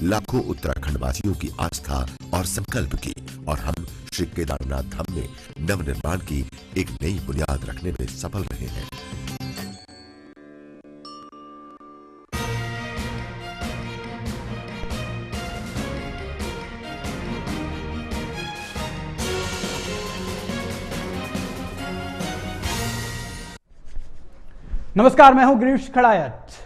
लाखों उत्तराखंड वासियों की आस्था और संकल्प की, और हम श्री केदारनाथ धाम में नवनिर्माण की एक नई बुनियाद रखने में सफल रहे हैं। नमस्कार, मैं हूं गिरीश खड़ायत।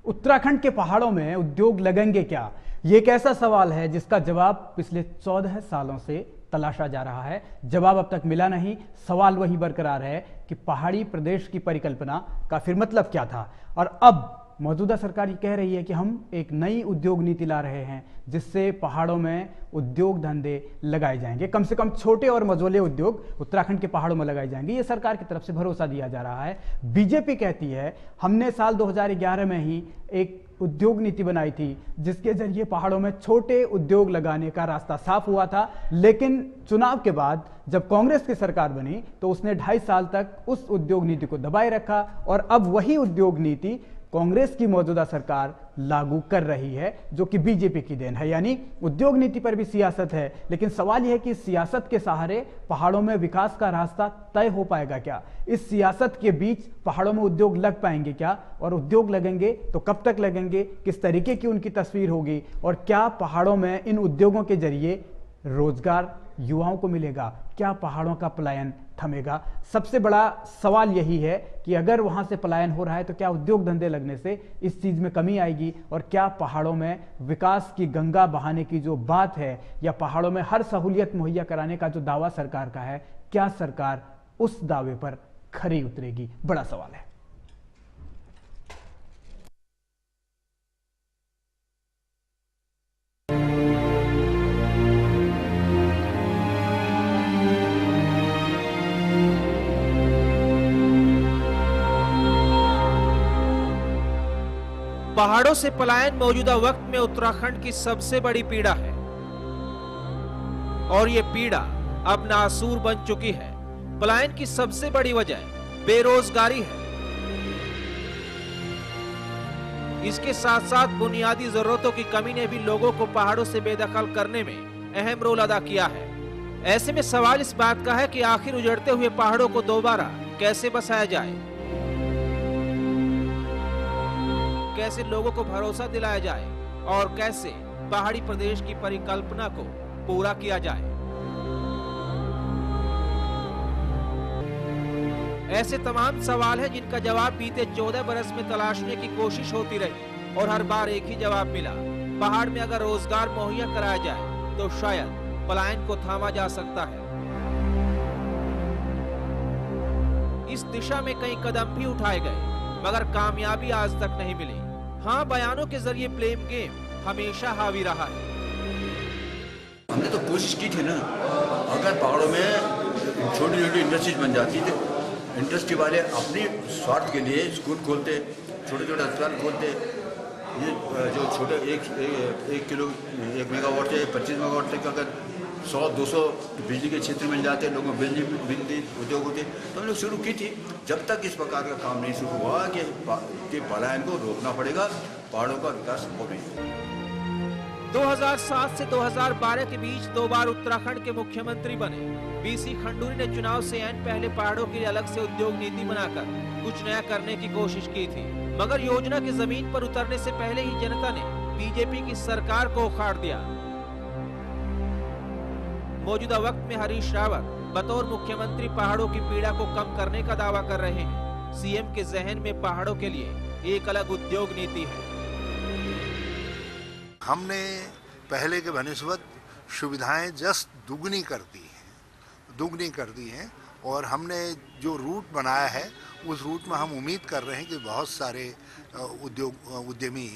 उत्तराखंड के पहाड़ों में उद्योग लगेंगे क्या? ये एक ऐसा सवाल है जिसका जवाब पिछले 14 सालों से तलाशा जा रहा है। जवाब अब तक मिला नहीं। सवाल वही बरकरार है कि पहाड़ी प्रदेश की परिकल्पना का फिर मतलब क्या था। और अब मौजूदा सरकार ये कह रही है कि हम एक नई उद्योग नीति ला रहे हैं जिससे पहाड़ों में उद्योग धंधे लगाए जाएंगे। कम से कम छोटे और मझोले उद्योग उत्तराखंड के पहाड़ों में लगाए जाएंगे, ये सरकार की तरफ से भरोसा दिया जा रहा है। बीजेपी कहती है हमने साल 2011 में ही एक उद्योग नीति बनाई थी जिसके जरिए पहाड़ों में छोटे उद्योग लगाने का रास्ता साफ हुआ था, लेकिन चुनाव के बाद जब कांग्रेस की सरकार बनी तो उसने 2.5 साल तक उस उद्योग नीति को दबाए रखा और अब वही उद्योग नीति कांग्रेस की मौजूदा सरकार लागू कर रही है, जो कि बीजेपी की देन है। यानी उद्योग नीति पर भी सियासत है, लेकिन सवाल यह है कि इस सियासत के सहारे पहाड़ों में विकास का रास्ता तय हो पाएगा क्या? इस सियासत के बीच पहाड़ों में उद्योग लग पाएंगे क्या? और उद्योग लगेंगे तो कब तक लगेंगे? किस तरीके की उनकी तस्वीर होगी? और क्या पहाड़ों में इन उद्योगों के जरिए रोजगार युवाओं को मिलेगा? क्या पहाड़ों का पलायन थमेगा? सबसे बड़ा सवाल यही है कि अगर वहां से पलायन हो रहा है तो क्या उद्योग धंधे लगने से इस चीज में कमी आएगी? और क्या पहाड़ों में विकास की गंगा बहाने की जो बात है या पहाड़ों में हर सहूलियत मुहैया कराने का जो दावा सरकार का है, क्या सरकार उस दावे पर खरी उतरेगी? बड़ा सवाल है। पहाड़ों से पलायन मौजूदा वक्त में उत्तराखंड की सबसे बड़ी पीड़ा है और ये पीड़ा अब नासूर बन चुकी है। पलायन की सबसे बड़ी वजह बेरोजगारी है। इसके साथ साथ बुनियादी जरूरतों की कमी ने भी लोगों को पहाड़ों से बेदखल करने में अहम रोल अदा किया है। ऐसे में सवाल इस बात का है कि आखिर उजड़ते हुए पहाड़ों को दोबारा कैसे बसाया जाए, कैसे लोगों को भरोसा दिलाया जाए और कैसे पहाड़ी प्रदेश की परिकल्पना को पूरा किया जाए। ऐसे तमाम सवाल हैं जिनका जवाब बीते 14 बरस में तलाशने की कोशिश होती रही और हर बार एक ही जवाब मिला। पहाड़ में अगर रोजगार मुहैया कराया जाए तो शायद पलायन को थामा जा सकता है। इस दिशा में कई कदम भी उठाए गए मगर कामयाबी आज तक नहीं मिली। हाँ, बयानों के जरिए ब्लेम गेम हमेशा हावी रहा है। हमने तो कोशिश की थी ना, अगर पहाड़ों में छोटी छोटी इंडस्ट्रीज बन जाती तो इंडस्ट्री वाले अपने स्वार्थ के लिए स्कूल खोलते, छोटे छोटे अस्पताल खोलते। ये जो छोटे एक मेगावाट से 25 मेगावाट तक अगर 100-200 बिजली के क्षेत्र मिल जाते, लोगों को बिजली उद्योग होते, तो हम लोग शुरू की थी। जब तक इस प्रकार का काम नहीं शुरू हुआ कि पलायन को रोकना पड़ेगा, पहाड़ों का विकास हो नहीं। 2007 से 2012 के बीच 2 बार उत्तराखंड के मुख्यमंत्री बने बीसी खंडूरी ने चुनाव से ऐन पहले पहाड़ों के लिए अलग से उद्योग नीति बनाकर कुछ नया करने की कोशिश की थी, मगर योजना की जमीन पर उतरने से पहले ही जनता ने बीजेपी की सरकार को उखाड़ दिया। मौजूदा वक्त में हरीश रावत बतौर मुख्यमंत्री पहाड़ों की पीड़ा को कम करने का दावा कर रहे हैं। सीएम के जहन में पहाड़ों के लिए एक अलग उद्योग नीति है। हमने पहले के बनिस्बत सुविधाएं जस्ट दुगनी कर दी हैं और हमने जो रूट बनाया है उस रूट में हम उम्मीद कर रहे हैं कि बहुत सारे उद्यमी,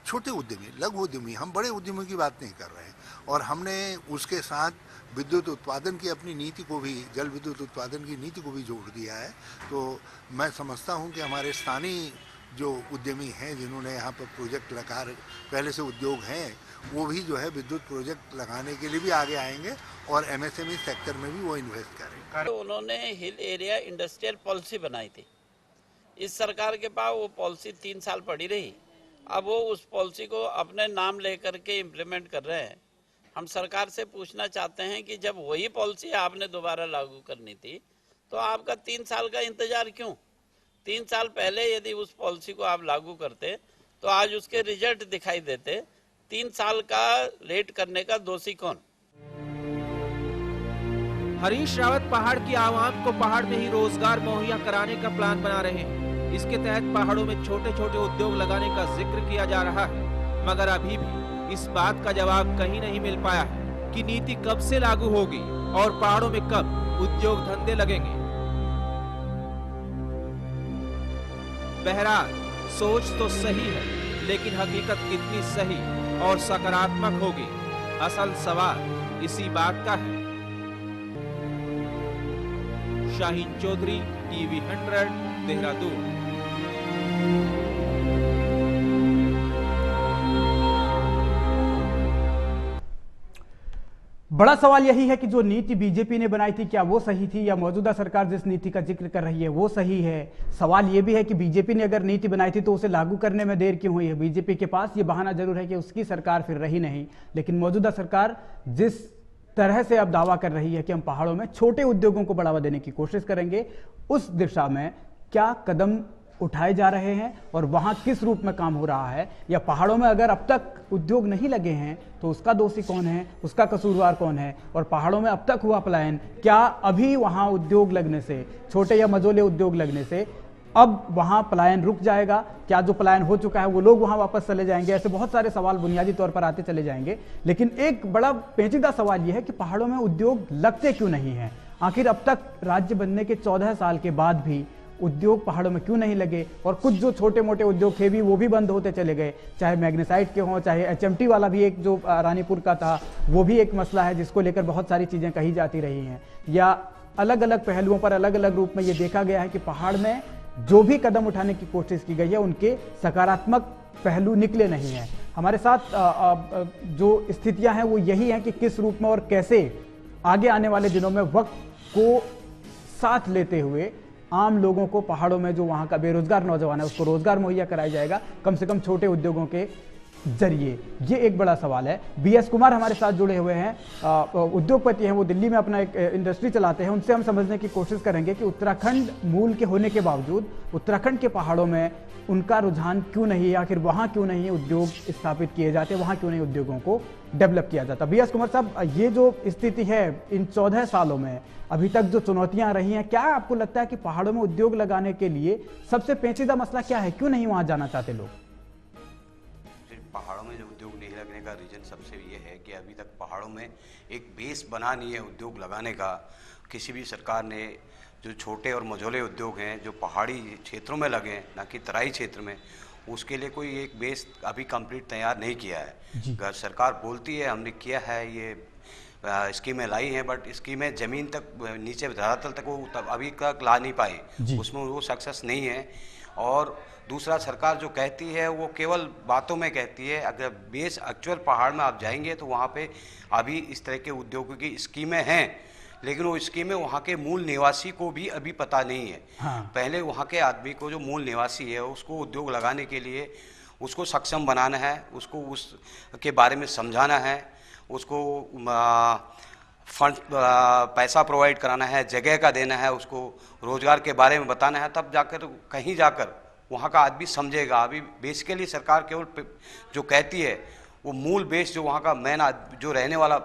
छोटे उद्यमी, लघु उद्यमी, हम बड़े उद्यमियों की बात नहीं कर रहे हैं, और हमने उसके साथ विद्युत उत्पादन की अपनी नीति को भी, जल विद्युत उत्पादन की नीति को भी जोड़ दिया है। तो मैं समझता हूं कि हमारे स्थानीय जो उद्यमी हैं जिन्होंने यहाँ पर प्रोजेक्ट लगा, पहले से उद्योग हैं, वो भी जो है विद्युत प्रोजेक्ट लगाने के लिए भी आगे आएंगे और एमएसएमई सेक्टर में भी वो इन्वेस्ट करेंगे। तो उन्होंने हिल एरिया इंडस्ट्रियल पॉलिसी बनाई थी। इस सरकार के पास वो पॉलिसी 3 साल पड़ी रही। अब वो उस पॉलिसी को अपने नाम लेकर के इम्प्लीमेंट कर रहे हैं। हम सरकार से पूछना चाहते हैं कि जब वही पॉलिसी आपने दोबारा लागू करनी थी तो आपका 3 साल का इंतजार क्यों? 3 साल पहले यदि उस पॉलिसी को आप लागू करते तो आज उसके रिजल्ट दिखाई देते। 3 साल का लेट करने का दोषी कौन? हरीश रावत पहाड़ की आवाम को पहाड़ में ही रोजगार मुहैया कराने का प्लान बना रहे हैं। इसके तहत पहाड़ों में छोटे छोटे उद्योग लगाने का जिक्र किया जा रहा है, मगर अभी भी इस बात का जवाब कहीं नहीं मिल पाया है कि नीति कब से लागू होगी और पहाड़ों में कब उद्योग धंधे लगेंगे। बहरहाल सोच तो सही है, लेकिन हकीकत कितनी सही और सकारात्मक होगी, असल सवाल इसी बात का है। शाहीन चौधरी, टीवी 100, देहरादून। बड़ा सवाल यही है कि जो नीति बीजेपी ने बनाई थी क्या वो सही थी, या मौजूदा सरकार जिस नीति का जिक्र कर रही है वो सही है। सवाल ये भी है कि बीजेपी ने अगर नीति बनाई थी तो उसे लागू करने में देर क्यों हुई है। बीजेपी के पास ये बहाना जरूर है कि उसकी सरकार फिर रही नहीं, लेकिन मौजूदा सरकार जिस तरह से अब दावा कर रही है कि हम पहाड़ों में छोटे उद्योगों को बढ़ावा देने की कोशिश करेंगे, उस दिशा में क्या कदम उठाए जा रहे हैं और वहां किस रूप में काम हो रहा है, या पहाड़ों में अगर अब तक उद्योग नहीं लगे हैं तो उसका दोषी कौन है, उसका कसूरवार कौन है, और पहाड़ों में अब तक हुआ पलायन, क्या अभी वहां उद्योग लगने से, छोटे या मझोले उद्योग लगने से अब वहां पलायन रुक जाएगा, क्या जो पलायन हो चुका है वो लोग वहां वापस चले जाएंगे। ऐसे बहुत सारे सवाल बुनियादी तौर पर आते चले जाएंगे, लेकिन एक बड़ा पेचीदा सवाल यह है कि पहाड़ों में उद्योग लगते क्यों नहीं हैं। आखिर अब तक राज्य बनने के 14 साल के बाद भी उद्योग पहाड़ों में क्यों नहीं लगे, और कुछ जो छोटे मोटे उद्योग थे भी वो भी बंद होते चले गए, चाहे मैग्नेसाइट के हों, चाहे HMT वाला भी एक जो रानीपुर का था वो भी एक मसला है जिसको लेकर बहुत सारी चीज़ें कही जाती रही हैं, या अलग अलग पहलुओं पर अलग अलग रूप में ये देखा गया है कि पहाड़ में जो भी कदम उठाने की कोशिश की गई है उनके सकारात्मक पहलू निकले नहीं हैं। हमारे साथ जो स्थितियां हैं वो यही हैं कि किस रूप में और कैसे आगे आने वाले दिनों में वक्त को साथ लेते हुए आम लोगों को पहाड़ों में जो वहाँ का बेरोजगार नौजवान है उसको रोजगार मुहैया कराया जाएगा, कम से कम छोटे उद्योगों के जरिए। ये एक बड़ा सवाल है। BS कुमार हमारे साथ जुड़े हुए हैं, उद्योगपति हैं, वो दिल्ली में अपना एक इंडस्ट्री चलाते हैं। उनसे हम समझने की कोशिश करेंगे कि उत्तराखंड मूल के होने के बावजूद उत्तराखंड के पहाड़ों में उनका रुझान क्यों नहीं है, आखिर वहाँ क्यों नहीं उद्योग स्थापित किए जाते, वहाँ क्यों नहीं उद्योगों को डेवलप किया जाता। BS कुमार साहब, ये जो स्थिति है इन 14 सालों में अभी तक जो चुनौतियां रही हैं, क्या आपको लगता है कि पहाड़ों में उद्योग लगाने के लिए सबसे पेचीदा मसला क्या है, क्यों नहीं वहां जाना चाहते लोग? पहाड़ों में जो उद्योग नहीं लगने का रीजन सबसे ये है कि अभी तक पहाड़ों में एक बेस बना नहीं है उद्योग लगाने का। किसी भी सरकार ने जो छोटे और मझोले उद्योग हैं जो पहाड़ी क्षेत्रों में लगे हैं, ना कि तराई क्षेत्र में, उसके लिए कोई एक बेस अभी कंप्लीट तैयार नहीं किया है। सरकार बोलती है हमने किया है, ये स्कीमें लाई हैं, बट स्कीमें ज़मीन तक, नीचे धरातल तक वो अभी तक ला नहीं पाई, उसमें वो सक्सेस नहीं है। और दूसरा, सरकार जो कहती है वो केवल बातों में कहती है, अगर बेस एक्चुअल पहाड़ में आप जाएंगे तो वहाँ पे अभी इस तरह के उद्योगों की स्कीमें हैं, लेकिन वो स्कीमें वहाँ के मूल निवासी को भी अभी पता नहीं है। पहले वहाँ के आदमी को, जो मूल निवासी है, उसको उद्योग लगाने के लिए उसको सक्षम बनाना है, उसको उसके बारे में समझाना है, उसको फंड पैसा प्रोवाइड कराना है, जगह का देना है, उसको रोजगार के बारे में बताना है, तब जाकर कहीं जाकर वहाँ का आदमी समझेगा। अभी बेसिकली सरकार केवल जो कहती है वो मूल बेस जो वहाँ का मेन जो रहने वाला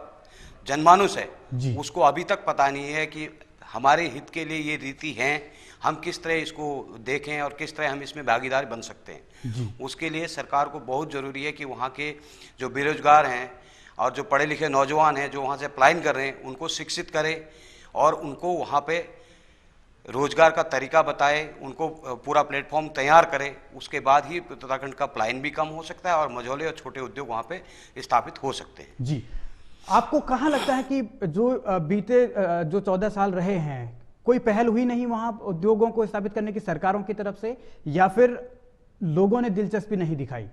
जनमानुस है उसको अभी तक पता नहीं है कि हमारे हित के लिए ये रीति हैं, हम किस तरह इसको देखें और किस तरह हम इसमें भागीदार बन सकते हैं। उसके लिए सरकार को बहुत ज़रूरी है कि वहाँ के जो बेरोजगार हैं और जो पढ़े लिखे नौजवान हैं जो वहाँ से पलायन कर रहे हैं उनको शिक्षित करे और उनको वहाँ पे रोजगार का तरीका बताए, उनको पूरा प्लेटफॉर्म तैयार करे। उसके बाद ही उत्तराखंड का पलायन भी कम हो सकता है और मझोले और छोटे उद्योग वहाँ पे स्थापित हो सकते हैं। जी, आपको कहाँ लगता है कि जो बीते जो 14 साल रहे हैं, कोई पहल हुई नहीं वहाँ उद्योगों को स्थापित करने की सरकारों की तरफ से, या फिर लोगों ने दिलचस्पी नहीं दिखाई?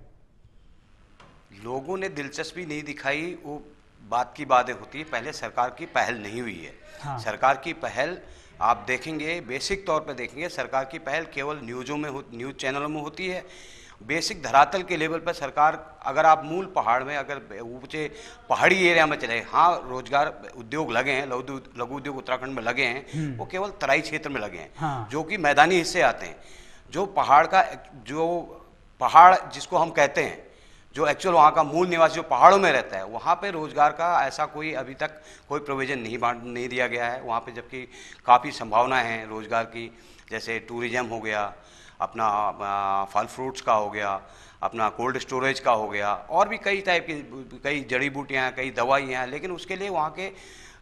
लोगों ने दिलचस्पी नहीं दिखाई, वो बात की बातें होती है, पहले सरकार की पहल नहीं हुई है। सरकार की पहल आप देखेंगे, बेसिक तौर पे देखेंगे, सरकार की पहल केवल न्यूज़ों में न्यूज़ चैनलों में होती है बेसिक धरातल के लेवल पर सरकार, अगर आप मूल पहाड़ में, अगर ऊंचे पहाड़ी एरिया में चले, हाँ रोजगार उद्योग लगे हैं, लघु उद्योग उत्तराखंड में लगे हैं, वो केवल तराई क्षेत्र में लगे हैं, हाँ। जो कि मैदानी हिस्से आते हैं। जो पहाड़ का, जो पहाड़ जिसको हम कहते हैं, जो एक्चुअल वहाँ का मूल निवासी जो पहाड़ों में रहता है, वहाँ पे रोजगार का ऐसा कोई अभी तक कोई प्रोविजन नहीं दिया गया है वहाँ पे, जबकि काफ़ी संभावनाएं हैं रोजगार की, जैसे टूरिज्म हो गया, अपना फल फ्रूट्स का हो गया, अपना कोल्ड स्टोरेज का हो गया, और भी कई टाइप की, कई जड़ी बूटियाँ हैं, कई दवाइयाँ हैं। लेकिन उसके लिए वहाँ के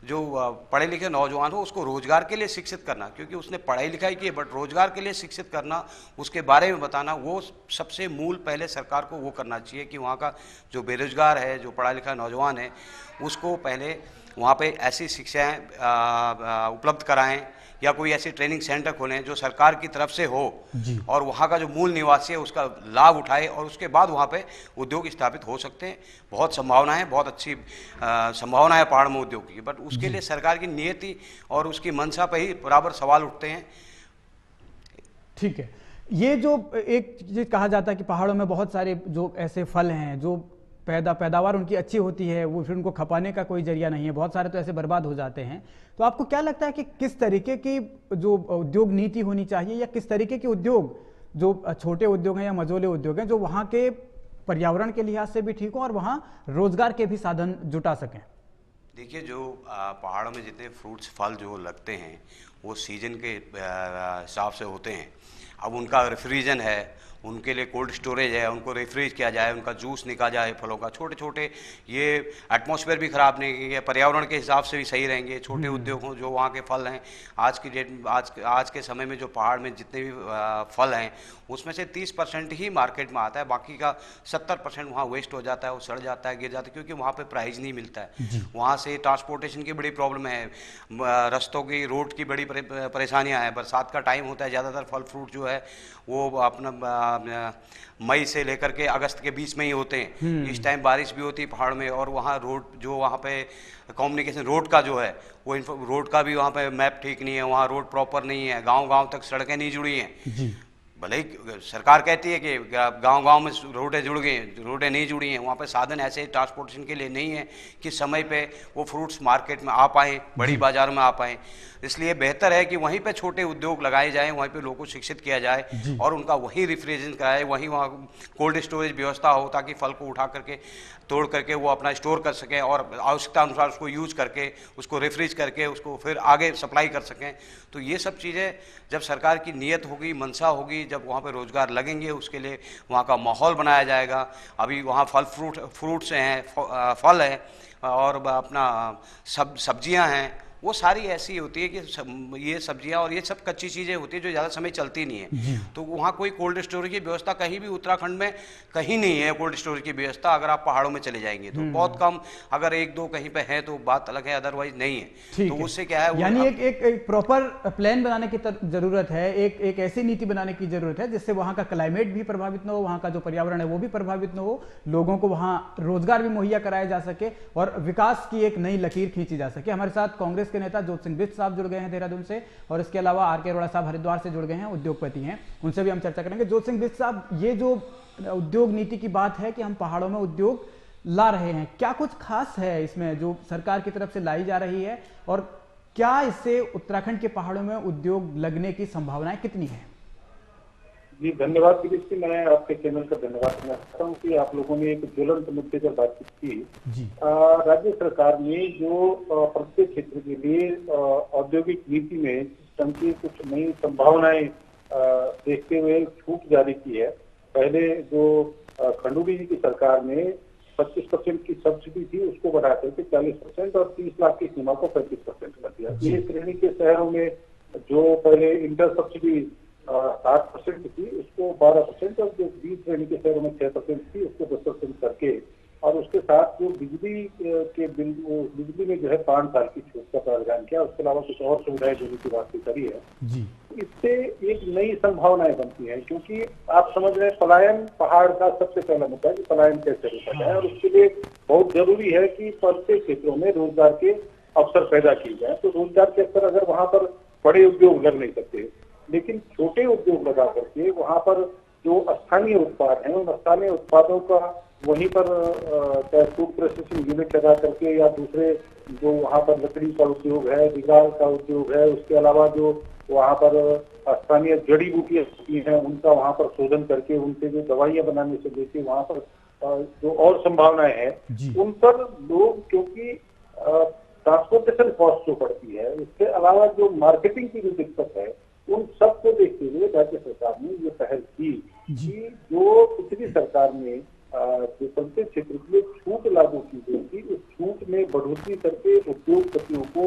जो पढ़े लिखे नौजवान हो, उसको रोजगार के लिए शिक्षित करना, क्योंकि उसने पढ़ाई लिखाई की है बट रोजगार के लिए शिक्षित करना, उसके बारे में बताना, वो सबसे मूल पहले सरकार को वो करना चाहिए कि वहाँ का जो बेरोजगार है, जो पढ़ा लिखा नौजवान है, उसको पहले वहाँ पे ऐसी शिक्षाएं उपलब्ध कराएं, या कोई ऐसी ट्रेनिंग सेंटर खोलें जो सरकार की तरफ से हो, और वहाँ का जो मूल निवासी है उसका लाभ उठाए, और उसके बाद वहाँ पे उद्योग स्थापित हो सकते हैं। बहुत संभावना है, बहुत अच्छी संभावना है पहाड़ में उद्योग की, बट उसके लिए सरकार की नीयति और उसकी मंशा पे ही बराबर सवाल उठते हैं। ठीक है, ये जो एक चीज कहा जाता है कि पहाड़ों में बहुत सारे जो ऐसे फल हैं जो पैदावार उनकी अच्छी होती है, वो फिर उनको खपाने का कोई जरिया नहीं है, बहुत सारे तो ऐसे बर्बाद हो जाते हैं। तो आपको क्या लगता है कि किस तरीके की जो उद्योग नीति होनी चाहिए, या किस तरीके के उद्योग, जो छोटे उद्योग हैं या मझोले उद्योग हैं, जो वहाँ के पर्यावरण के लिहाज से भी ठीक हो और वहाँ रोजगार के भी साधन जुटा सकें? देखिए, जो पहाड़ों में जितने फ्रूट्स फल जो लगते हैं वो सीजन के हिसाब से होते हैं। अब उनका रेफ्रिजरेशन है, उनके लिए कोल्ड स्टोरेज है, उनको रेफ्रिज किया जाए, उनका जूस निकाला जाए फलों का, छोटे छोटे, ये एटमॉस्फेयर भी ख़राब नहीं करेंगे, पर्यावरण के हिसाब से भी सही रहेंगे। छोटे उद्योग हों, जो वहाँ के फल हैं, आज की डेट, आज के समय में जो पहाड़ में जितने भी फल हैं, उसमें से 30% ही मार्केट में आता है, बाकी का 70% वहाँ वेस्ट हो जाता है, वो सड़ जाता है, गिर जाता है, क्योंकि वहाँ पे प्राइस नहीं मिलता है। वहाँ से ट्रांसपोर्टेशन की बड़ी प्रॉब्लम है, रस्तों की, रोड की बड़ी परेशानियाँ हैं। बरसात का टाइम होता है, ज़्यादातर फल फ्रूट जो है वो अपना मई से लेकर के अगस्त के बीच में ही होते हैं। इस टाइम बारिश भी होती है पहाड़ में, और वहाँ रोड, जो वहाँ पे कम्युनिकेशन रोड का जो है, वो रोड का भी वहाँ पे मैप ठीक नहीं है, वहाँ रोड प्रॉपर नहीं है, गांव-गांव तक सड़कें नहीं जुड़ी हैं। भले ही सरकार कहती है कि गांव-गांव में रोडें जुड़ गई हैं, रोडें नहीं जुड़ी हैं, वहाँ पे साधन ऐसे ट्रांसपोर्टेशन के लिए नहीं है कि समय पे वो फ्रूट्स मार्केट में आ पाएँ, बड़ी बाजार में आ पाएँ। इसलिए बेहतर है कि वहीं पे छोटे उद्योग लगाए जाएं, वहीं पे लोगों को शिक्षित किया जाए, और उनका वहीं रेफ्रिजरेशन कराए, वहीं वहाँ कोल्ड स्टोरेज व्यवस्था हो, ताकि फल को उठा करके, तोड़ करके वो अपना स्टोर कर सकें, और आवश्यकता अनुसार उसको यूज करके, उसको रेफ्रिज करके, उसको फिर आगे सप्लाई कर सकें। तो ये सब चीज़ें जब सरकार की नीयत होगी, मंशा होगी, जब वहाँ पे रोजगार लगेंगे, उसके लिए वहाँ का माहौल बनाया जाएगा। अभी वहाँ फ्रूट्स हैं, फल है, और अपना सब्जियाँ हैं, वो सारी ऐसी होती है कि ये सब्जियां और ये सब कच्ची चीज़ें होती है जो ज़्यादा समय चलती नहीं है। तो वहाँ कोई कोल्ड स्टोरेज की व्यवस्था कहीं भी उत्तराखंड में कहीं नहीं है। कोल्ड स्टोरेज की व्यवस्था अगर आप पहाड़ों में चले जाएंगे तो बहुत कम, अगर एक दो कहीं पे है तो बात अलग है, अदरवाइज नहीं है। तो उससे क्या है, यानी एक प्रॉपर प्लान बनाने की जरूरत है, एक ऐसी नीति बनाने की जरूरत है जिससे वहाँ का क्लाइमेट भी प्रभावित न हो, वहाँ का जो पर्यावरण है वो भी प्रभावित न हो, लोगों को वहाँ रोजगार भी मुहैया कराया जा सके और विकास की एक नई लकीर खींची जा सके। हमारे साथ कांग्रेस के नेता ज्योत सिंह बिष्ट साहब जुड़ गए हैं देहरादून से, और इसके अलावा आर.के. अरोड़ा साहब हरिद्वार से जुड़ गए हैं, उद्योगपति हैं, उनसे भी हम चर्चा करेंगे। ज्योत सिंह बिष्ट साहब, ये जो उद्योग नीति की बात है कि हम पहाड़ों में उद्योग ला रहे हैं, क्या कुछ खास है इसमें जो सरकार की तरफ से लाई जा रही है, और क्या इससे उत्तराखंड के पहाड़ों में उद्योग लगने की संभावनाएं कितनी है? जी धन्यवाद विदेश जी, मैं आपके चैनल का धन्यवाद करना चाहता हूँ कि आप लोगों ने एक ज्वलंत मुद्दे पर बातचीत की। राज्य सरकार ने जो प्रत्येक क्षेत्र के लिए औद्योगिक नीति में सिस्टम की कुछ नई संभावनाएं देखते हुए छूट जारी की है। पहले जो खंडूरी जी की सरकार ने 25% की सब्सिडी थी उसको बढ़ाते थे 40% और 30 लाख की सीमा को 35% कर दिया। ये श्रेणी के शहरों में जो पहले इंटर सब्सिडी 7% थी उसको 12%, और जो 20 श्रेणी के शहरों में 6% थी उसको 10% करके, और उसके साथ जो बिजली के बिल, बिजली में जो है 5 साल की छूट का प्रावधान किया, उसके अलावा कुछ और सुविधाएं देने की बात भी करी है। इससे एक नई संभावनाएं बनती हैं, क्योंकि आप समझ रहे हैं पलायन पहाड़ का सबसे पहला मुद्दा है कि पलायन कैसे रोका जाए, और उसके लिए बहुत जरूरी है कि प्रत्येक क्षेत्रों में रोजगार के अवसर पैदा किए जाए। तो रोजगार के अवसर अगर वहाँ पर बड़े उद्योग लग नहीं सकते, लेकिन छोटे उद्योग लगा करके वहाँ पर जो स्थानीय उत्पाद हैं, उन स्थानीय उत्पादों का वहीं पर चाहे फूड प्रोसेसिंग यूनिट लगा करके या दूसरे जो वहाँ पर लकड़ी का उद्योग है, बिगाड़ का उद्योग है, उसके अलावा जो वहाँ पर स्थानीय जड़ी बूटियां होती हैं उनका वहाँ पर शोधन करके उनसे जो दवाइयां बनाने से लेके वहाँ पर जो और संभावनाएं हैं उन पर लोग, क्योंकि ट्रांसपोर्टेशन कॉस्ट जो पड़ती है, उसके अलावा जो मार्केटिंग की जो दिक्कत है, उन सबको देखते हुए राज्य सरकार ने ये पहल की कि जो पिछली सरकार ने जो प्रत्येक क्षेत्र के लिए छूट लागू की गई थी, उस छूट में बढ़ोतरी करके उद्योगपतियों को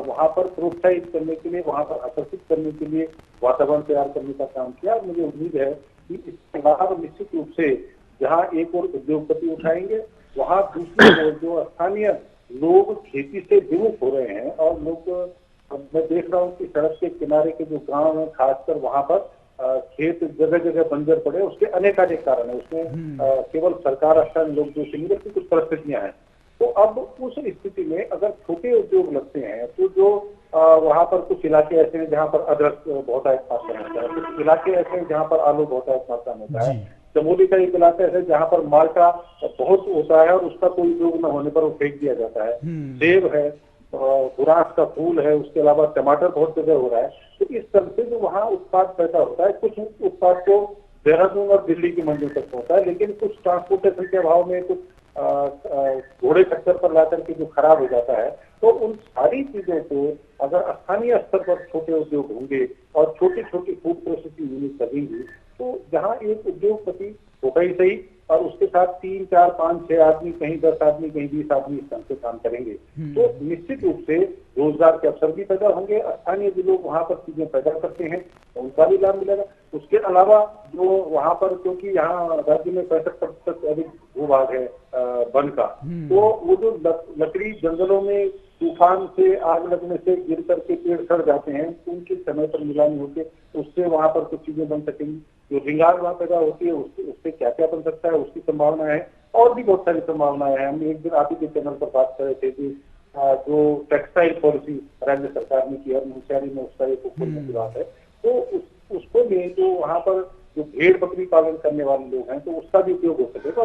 वहां पर प्रोत्साहित करने के लिए, वहां पर आकर्षित करने के लिए वातावरण तैयार करने का काम किया। मुझे उम्मीद है कि इसके लाभ निश्चित रूप से जहां एक और उद्योगपति उठाएंगे, वहां दूसरी ओर जो स्थानीय लोग खेती से विमुख हो रहे हैं और लोग, मैं देख रहा हूँ कि सड़क के किनारे के जो गांव हैं, खासकर वहां पर खेत जगह जगह बंजर पड़े, उसके अनेक कारण है। उसमें केवल सरकार स्थानीय लोग जो सिंगल की कुछ परिस्थितियां हैं। तो अब उस स्थिति में अगर छोटे उद्योग लगते हैं तो जो वहां पर कुछ इलाके ऐसे हैं जहां पर अदरक बहुत अधिक मात्रा में होता है, कुछ इलाके ऐसे हैं जहां पर आलू बहुत अधिक मात्रा में होता है, चमोली का एक इलाका ऐसा है जहाँ पर माल्टा बहुत होता है और उसका कोई उपयोग न होने पर वो फेंक दिया जाता है। सेब है, गुरांस का फूल है, उसके अलावा टमाटर बहुत जगह हो रहा है। तो इस तरह से जो वहाँ उत्पाद पैदा होता है, कुछ उत्पाद तो देहरादून और दिल्ली की मंडियों तक होता है, लेकिन कुछ ट्रांसपोर्टेशन के अभाव में कुछ घोड़े चक्कर पर ला करके जो खराब हो जाता है। तो उन सारी चीजों को अगर स्थानीय स्तर पर छोटे उद्योग होंगे और छोटी छोटी फूड प्रोसेसिंग यूनिट लगेंगी, तो जहाँ एक उद्योगपति होगा ही सही और उसके साथ 3, 4, 5, 6 आदमी, कहीं 10 आदमी, कहीं 20 आदमी इस ढंग से काम करेंगे, तो निश्चित रूप से रोजगार के अवसर भी पैदा होंगे। स्थानीय जो लोग वहाँ पर चीजें पैदा करते हैं उनका भी लाभ मिलेगा। उसके अलावा जो वहाँ पर, क्योंकि यहाँ राज्य में 65% अधिक भूभाग है वन का, तो वो जो लकड़ी जंगलों में तूफान से, आग लगने से गिर करके पेड़ सड़ जाते हैं, उनके समय पर नीलामी होकर उससे वहां पर कुछ चीजें बन सकेंगी। जो रिंगाल वहां पैदा होती है उससे क्या क्या बन सकता है, उसकी संभावना है। और भी बहुत सारी संभावनाएं हैं। हम एक दिन आप ही के चैनल पर बात कर रहे थे कि जो टेक्सटाइल पॉलिसी राज्य सरकार ने की है, मुंशियारी में उसका एक खोलने की बात है, तो उसको भी जो वहां पर जो भेड़ बकरी पालन करने वाले लोग हैं, तो उसका भी उपयोग हो सकेगा।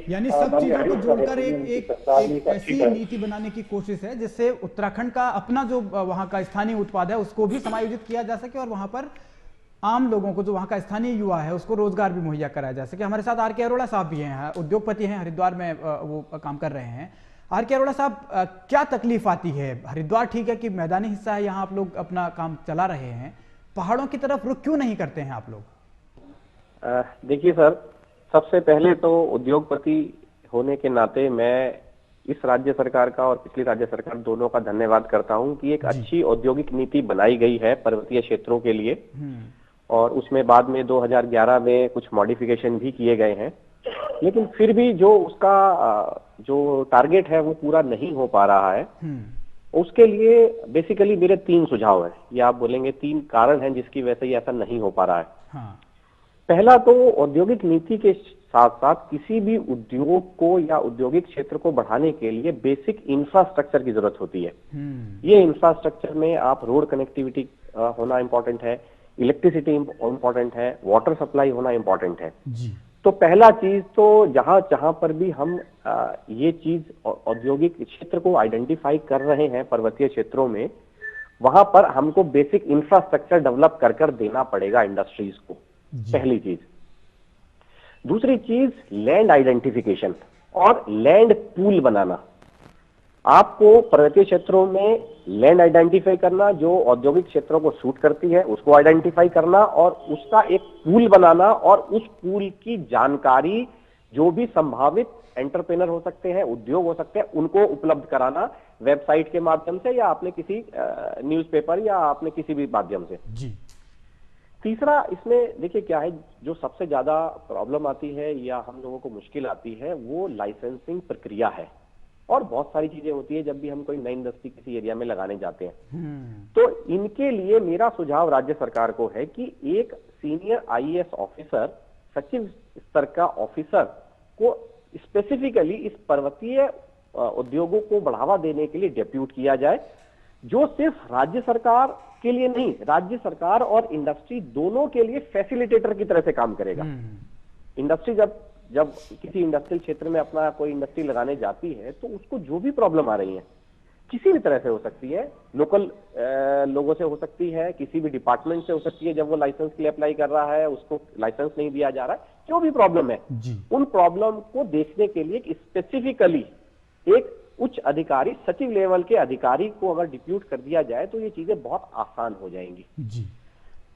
यानी सब चीजों को जोड़कर एक ऐसी नीति बनाने की कोशिश है जिससे उत्तराखंड का अपना जो वहां का स्थानीय उत्पाद है उसको भी समायोजित किया जा सके और वहां पर आम लोगों को, जो वहां का स्थानीय युवा है, उसको रोजगार भी मुहैया कराया जा सके। हमारे साथ आर.के. अरोड़ा साहब भी हैं, उद्योगपति हैं, हरिद्वार में वो काम कर रहे हैं। आर.के. अरोड़ा साहब, क्या तकलीफ आती है? हरिद्वार ठीक है कि मैदानी हिस्सा है, यहाँ आप लोग अपना काम चला रहे हैं, पहाड़ों की तरफ रुख क्यों नहीं करते हैं आप लोग? देखिए सर, सबसे पहले तो उद्योगपति होने के नाते मैं इस राज्य सरकार का और पिछली राज्य सरकार दोनों का धन्यवाद करता हूं कि एक अच्छी औद्योगिक नीति बनाई गई है पर्वतीय क्षेत्रों के लिए, और उसमें बाद में 2011 में कुछ मॉडिफिकेशन भी किए गए हैं। लेकिन फिर भी जो उसका जो टारगेट है वो पूरा नहीं हो पा रहा है। उसके लिए बेसिकली मेरे 3 सुझाव हैं, या आप बोलेंगे 3 कारण हैं जिसकी वजह से ये ऐसा नहीं हो पा रहा है। पहला तो औद्योगिक नीति के साथ साथ किसी भी उद्योग को या औद्योगिक क्षेत्र को बढ़ाने के लिए बेसिक इंफ्रास्ट्रक्चर की जरूरत होती है। ये इंफ्रास्ट्रक्चर में आप रोड कनेक्टिविटी होना इंपॉर्टेंट है, इलेक्ट्रिसिटी इंपॉर्टेंट है, वाटर सप्लाई होना इंपॉर्टेंट है। तो पहला चीज तो जहां जहां पर भी हम ये चीज औद्योगिक क्षेत्र को आइडेंटिफाई कर रहे हैं पर्वतीय क्षेत्रों में, वहां पर हमको बेसिक इंफ्रास्ट्रक्चर डेवलप कर देना पड़ेगा इंडस्ट्रीज को, पहली चीज। दूसरी चीज लैंड आइडेंटिफिकेशन और लैंड पूल बनाना। आपको पर्वतीय क्षेत्रों में लैंड आइडेंटिफाई करना जो औद्योगिक क्षेत्रों को सूट करती है, उसको आइडेंटिफाई करना और उसका एक पूल बनाना, और उस पूल की जानकारी जो भी संभावित एंटरप्रेनर हो सकते हैं, उद्योग हो सकते हैं, उनको उपलब्ध कराना वेबसाइट के माध्यम से या आपने किसी न्यूज़पेपर या आपने किसी भी माध्यम से। जी। तीसरा इसमें देखिए क्या है, जो सबसे ज्यादा प्रॉब्लम आती है या हम लोगों को मुश्किल आती है वो लाइसेंसिंग प्रक्रिया है, और बहुत सारी चीजें होती है जब भी हम कोई नई इंडस्ट्री किसी एरिया में लगाने जाते हैं। तो इनके लिए मेरा सुझाव राज्य सरकार को है कि एक सीनियर आईएएस ऑफिसर, सचिव स्तर का ऑफिसर को स्पेसिफिकली इस पर्वतीय उद्योगों को बढ़ावा देने के लिए डेप्यूट किया जाए, जो सिर्फ राज्य सरकार के लिए नहीं, राज्य सरकार और इंडस्ट्री दोनों के लिए फैसिलिटेटर की तरह से काम करेगा। इंडस्ट्री जब किसी इंडस्ट्रियल क्षेत्र में अपना कोई इंडस्ट्री लगाने जाती है तो उसको जो भी प्रॉब्लम आ रही है, किसी भी तरह से हो सकती है, लोकल लोगों से हो सकती है, किसी भी डिपार्टमेंट से हो सकती है, जब वो लाइसेंस के लिए अप्लाई कर रहा है उसको लाइसेंस नहीं दिया जा रहा है, जो भी प्रॉब्लम है उन प्रॉब्लम को देखने के लिए स्पेसिफिकली एक उच्च अधिकारी, सचिव लेवल के अधिकारी को अगर डिप्यूट कर दिया जाए तो ये चीजें बहुत आसान हो जाएंगी।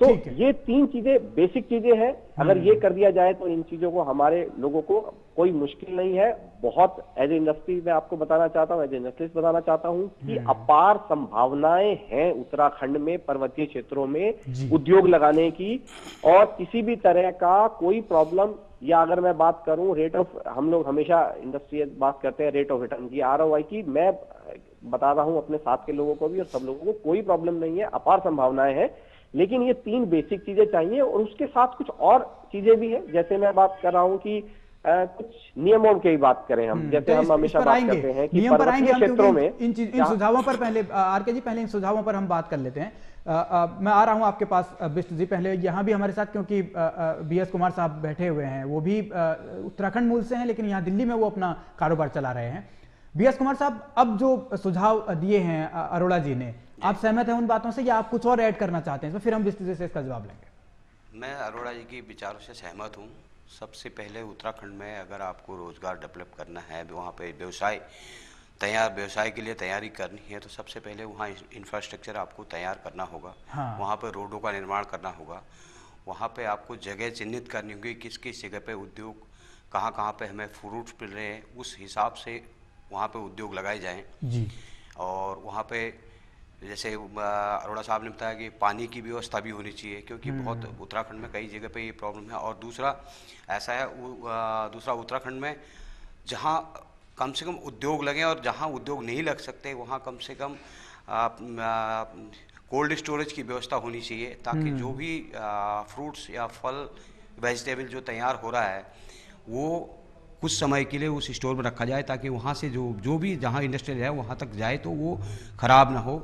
तो ये 3 चीजें बेसिक चीजें हैं, अगर ये कर दिया जाए तो इन चीजों को हमारे लोगों को कोई मुश्किल नहीं है। बहुत एज ए इंडस्ट्री में आपको बताना चाहता हूँ, एज ए इंडस्ट्रियलिस्ट बताना चाहता हूँ कि अपार संभावनाएं हैं उत्तराखंड में, पर्वतीय क्षेत्रों में उद्योग लगाने की, और किसी भी तरह का कोई प्रॉब्लम, या अगर मैं बात करूं रेट ऑफ, हम लोग हमेशा इंडस्ट्री बात करते हैं रेट ऑफ रिटर्न की, ROI की, मैं बता रहा हूं अपने साथ के लोगों को भी और सब लोगों को, कोई प्रॉब्लम नहीं है, अपार संभावनाएं हैं। लेकिन ये 3 बेसिक चीजें चाहिए और उसके साथ कुछ और चीजें भी हैं। जैसे मैं बात कर रहा हूं कि कुछ नियमों की बात करें हम, जैसे हम हमेशा बात करते हैं कि पर्वतीय क्षेत्रों में इन सुझावों पर पहले आरके जी, पहले इन सुझावों पर हम बात कर लेते हैं। मैं आ रहा हूं आपके पास बिष्ट जी। पहले यहाँ भी हमारे साथ, क्योंकि BS कुमार साहब बैठे हुए हैं, वो भी उत्तराखंड मूल से हैं लेकिन यहाँ दिल्ली में वो अपना कारोबार चला रहे हैं। BS कुमार साहब, अब जो सुझाव दिए हैं अरोड़ा जी ने, आप सहमत हैं उन बातों से या आप कुछ और ऐड करना चाहते हैं? फिर हम बिष्ट जी से इसका जवाब लेंगे। मैं अरोड़ा जी के विचारों से सहमत हूँ। सबसे पहले उत्तराखंड में अगर आपको रोजगार डेवलप करना है, वहाँ पे व्यवसाय के लिए तैयारी करनी है, तो सबसे पहले वहाँ इंफ्रास्ट्रक्चर आपको तैयार करना होगा। वहाँ पर रोडों का निर्माण करना होगा। वहाँ पे आपको जगह चिन्हित करनी होगी, किस किस जगह पे उद्योग, कहाँ पे हमें फ्रूट्स मिल रहे हैं, उस हिसाब से वहाँ पे उद्योग लगाए जाएं जी। और वहाँ पे जैसे अरोड़ा साहब ने बताया कि पानी की व्यवस्था भी होनी चाहिए, क्योंकि बहुत उत्तराखंड में कई जगह पे ये प्रॉब्लम है। और दूसरा ऐसा है, दूसरा उत्तराखंड में जहाँ कम से कम उद्योग लगे और जहाँ उद्योग नहीं लग सकते वहाँ कम से कम कोल्ड स्टोरेज की व्यवस्था होनी चाहिए, ताकि जो भी फ्रूट्स या फल वेजिटेबल जो तैयार हो रहा है वो कुछ समय के लिए उस स्टोर में रखा जाए, ताकि वहाँ से जो भी जहाँ इंडस्ट्रियल है वहाँ तक जाए तो वो खराब ना हो,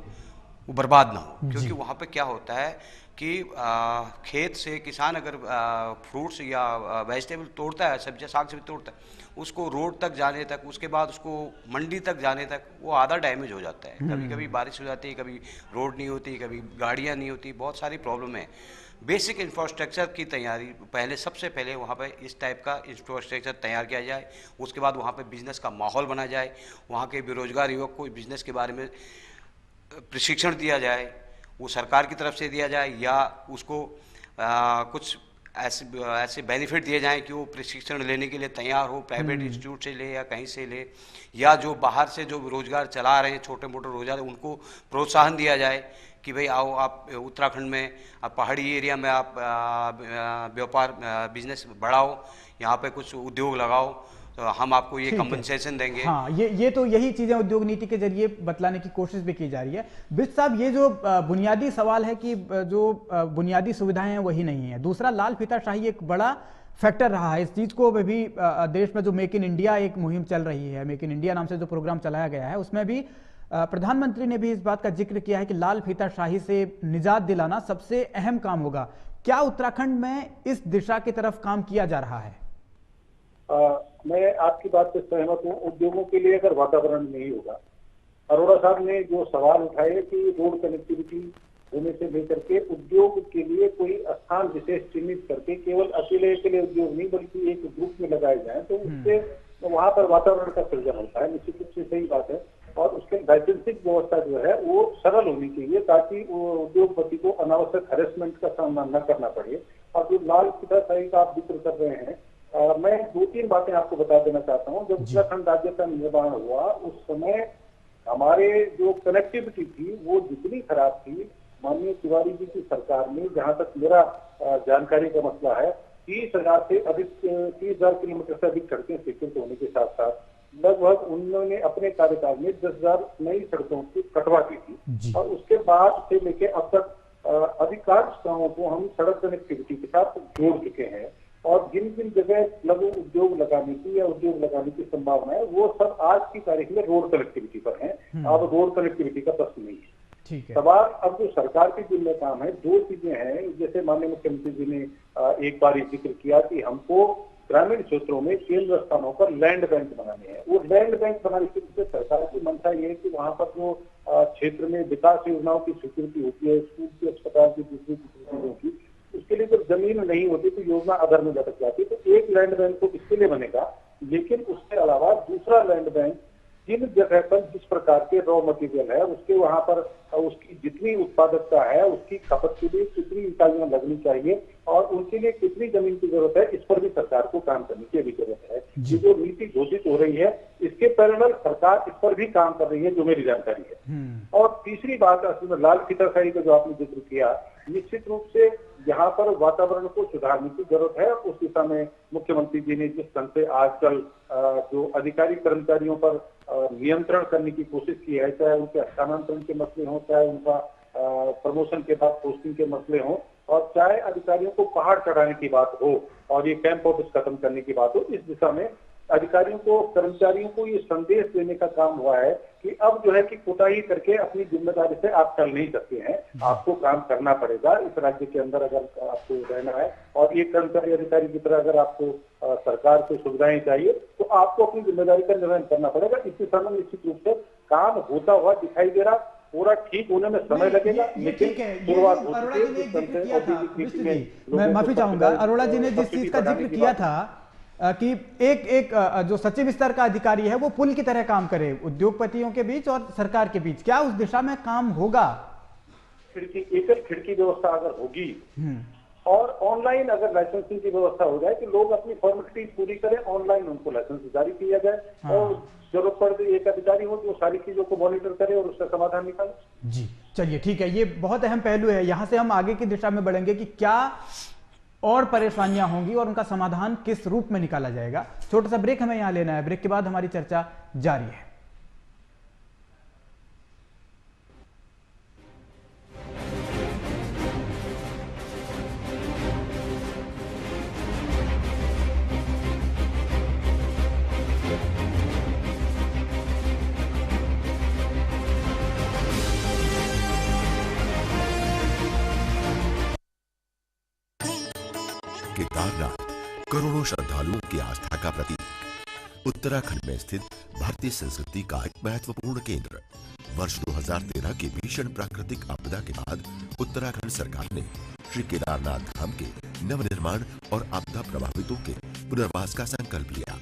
वो बर्बाद ना हो। क्योंकि वहाँ पे क्या होता है कि खेत से किसान अगर फ्रूट्स या वेजिटेबल तोड़ता है, सब्जी साग सब्जी तोड़ता है, उसको रोड तक जाने तक, उसके बाद उसको मंडी तक जाने तक वो आधा डैमेज हो जाता है। कभी कभी बारिश हो जाती है, कभी रोड नहीं होती, कभी गाड़ियाँ नहीं होती, बहुत सारी प्रॉब्लम है। बेसिक इंफ्रास्ट्रक्चर की तैयारी पहले, सबसे पहले वहाँ पे इस टाइप का इंफ्रास्ट्रक्चर तैयार किया जाए। उसके बाद वहाँ पे बिजनेस का माहौल बना जाए, वहाँ के बेरोजगार युवक को बिजनेस के बारे में प्रशिक्षण दिया जाए, वो सरकार की तरफ से दिया जाए या उसको कुछ ऐसे बेनिफिट दिए जाएं कि वो प्रशिक्षण लेने के लिए तैयार हो, प्राइवेट इंस्टीट्यूट से ले या कहीं से ले, या जो बाहर से जो रोजगार चला रहे हैं छोटे मोटे रोजगार, उनको प्रोत्साहन दिया जाए कि भाई आओ आप उत्तराखंड में, आप पहाड़ी एरिया में आप व्यापार बिजनेस बढ़ाओ, यहाँ पे कुछ उद्योग लगाओ, तो हम आपको ये कंपनसेशन देंगे। हाँ, ये तो यही चीजें उद्योग नीति के जरिए बतलाने की कोशिश भी की जा रही है। बिष्ट साहब, ये जो बुनियादी सवाल है कि जो बुनियादी सुविधाएं हैं वही नहीं है, दूसरा लाल फीताशाही एक बड़ा फैक्टर रहा है। इस चीज को भी देश में जो मेक इन इंडिया एक मुहिम चल रही है, मेक इन इंडिया नाम से जो प्रोग्राम चलाया गया है, उसमें भी प्रधानमंत्री ने भी इस बात का जिक्र किया है कि लाल फीताशाही से निजात दिलाना सबसे अहम काम होगा। क्या उत्तराखंड में इस दिशा की तरफ काम किया जा रहा है? मैं आपकी बात से सहमत हूँ। उद्योगों के लिए अगर वातावरण नहीं होगा, अरोड़ा साहब ने जो सवाल उठाए कि रोड कनेक्टिविटी होने से लेकर के उद्योग के लिए कोई स्थान विशेष चिन्हित करके केवल अकेले के लिए उद्योग नहीं बल्कि एक ग्रुप में लगाए जाए, तो उससे वहां पर वातावरण का सृजन होता है। निश्चित रूप से सही बात है। और उसके लाइसेंसिंग व्यवस्था जो है वो सरल होनी चाहिए, ताकि उद्योगपति को अनावश्यक हैरेसमेंट का सामना न करना पड़े। और जो लाल फीताशाही का आप जिक्र कर रहे हैं, मैं 2-3 बातें आपको बता देना चाहता हूँ। जब उत्तराखंड राज्य का निर्माण हुआ उस समय हमारे जो कनेक्टिविटी थी वो जितनी खराब थी, माननीय तिवारी जी की सरकार ने, जहां तक मेरा जानकारी का मसला है, 30,000 से अधिक 30,000 किलोमीटर से अधिक सड़कें स्वीकृत होने के साथ साथ लगभग उन्होंने अपने कार्यकाल में 10,000 नई सड़कों की कटवा दी थी। और उसके बाद से लेके अब तक अधिकांश गांवों को हम सड़क कनेक्टिविटी के साथ जोड़ चुके हैं। और जिन जिन जगह लघु उद्योग लगाने की या उद्योग लगाने की संभावना है वो सब आज की तारीख में रोड कनेक्टिविटी पर है। अब रोड कनेक्टिविटी का प्रश्न नहीं है। ठीक है। सवाल अब जो सरकार की जिम्मे काम है, दो चीजें हैं। जैसे माननीय मुख्यमंत्री जी ने एक बार ये जिक्र किया कि हमको ग्रामीण क्षेत्रों में केंद्र स्थानों पर लैंड बैंक बनाने हैं। वो लैंड बैंक बनाने के लिए सरकार की मंशा ये है कि वहां पर जो क्षेत्र में विकास योजनाओं की स्वीकृति होती है, स्कूल की, अस्पताल की, दूसरी चीजों की, उसके लिए जब जमीन नहीं होती तो योजना अधर में लटक जाती है। तो एक लैंड बैंक तो इसके लिए बनेगा, लेकिन उसके अलावा दूसरा लैंड बैंक जिन जगह पर जिस प्रकार के रॉ मटेरियल है, उसके वहां पर उसकी जितनी उत्पादकता है, उसकी खपत के लिए कितनी इकाइयां लगनी चाहिए और उनके लिए कितनी जमीन की जरूरत है, इस पर भी सरकार को काम करने की अभी जरूरत है। ये जो नीति घोषित हो रही है, इसके पैरेलल सरकार इस पर भी काम कर रही है, जो मेरी जानकारी है। और तीसरी बात, असल में लाल फीताशाही का जो आपने जिक्र किया, निश्चित रूप से यहाँ पर वातावरण को सुधारने की जरूरत है। उस दिशा में मुख्यमंत्री जी ने जिस ढंग से आजकल जो अधिकारी कर्मचारियों पर नियंत्रण करने की कोशिश की है, चाहे उनके स्थानांतरण के मसले हों, चाहे उनका प्रमोशन के बाद पोस्टिंग के मसले हों, और चाहे अधिकारियों को पहाड़ चढ़ाने की बात हो और ये कैंप ऑफिस खत्म करने की बात हो, इस दिशा में अधिकारियों को, कर्मचारियों को ये संदेश देने का काम हुआ है कि अब जो है कि कोताही करके अपनी जिम्मेदारी से आप चल नहीं सकते हैं, आपको काम करना पड़ेगा। इस राज्य के अंदर अगर आपको रहना है और एक कर्मचारी अधिकारी की तरह अगर आपको सरकार से सुविधाएं चाहिए, तो आपको अपनी जिम्मेदारी का निर्वहन करना पड़ेगा। इस दिशा में निश्चित रूप से काम होता हुआ दिखाई दे रहा। पूरा ठीक होने में समय लगेगा, लेकिन शुरुआत हो चुकी है। मैं माफी चाहूंगा, अरोड़ा जी ने जिस चीज का जिक्र किया था कि एक जो सचिव स्तर का अधिकारी है वो पुल की तरह काम करे उद्योगपतियों के बीच और सरकार के बीच, क्या उस दिशा में काम होगा? एकल खिड़की व्यवस्था अगर होगी और ऑनलाइन अगर लाइसेंसिंग की व्यवस्था हो जाए कि लोग अपनी फॉर्मेलिटी पूरी करें, ऑनलाइन उनको लाइसेंस जारी किया जाए और जरूरत पड़े एक अधिकारी हो जो सारी चीजों को मॉनिटर करे और उसका समाधान निकाले। जी चलिए ठीक है, ये बहुत अहम पहलू है। यहां से हम आगे की दिशा में बढ़ेंगे कि क्या और परेशानियां होंगी और उनका समाधान किस रूप में निकाला जाएगा। छोटा सा ब्रेक हमें यहां लेना है, ब्रेक के बाद हमारी चर्चा जारी है। केदारनाथ करोड़ों श्रद्धालुओं की आस्था का प्रतीक, उत्तराखंड में स्थित भारतीय संस्कृति का एक महत्वपूर्ण केंद्र। वर्ष 2013 की भीषण प्राकृतिक आपदा के बाद उत्तराखंड सरकार ने श्री केदारनाथ धाम के नवनिर्माण और आपदा प्रभावितों के पुनर्वास का संकल्प लिया।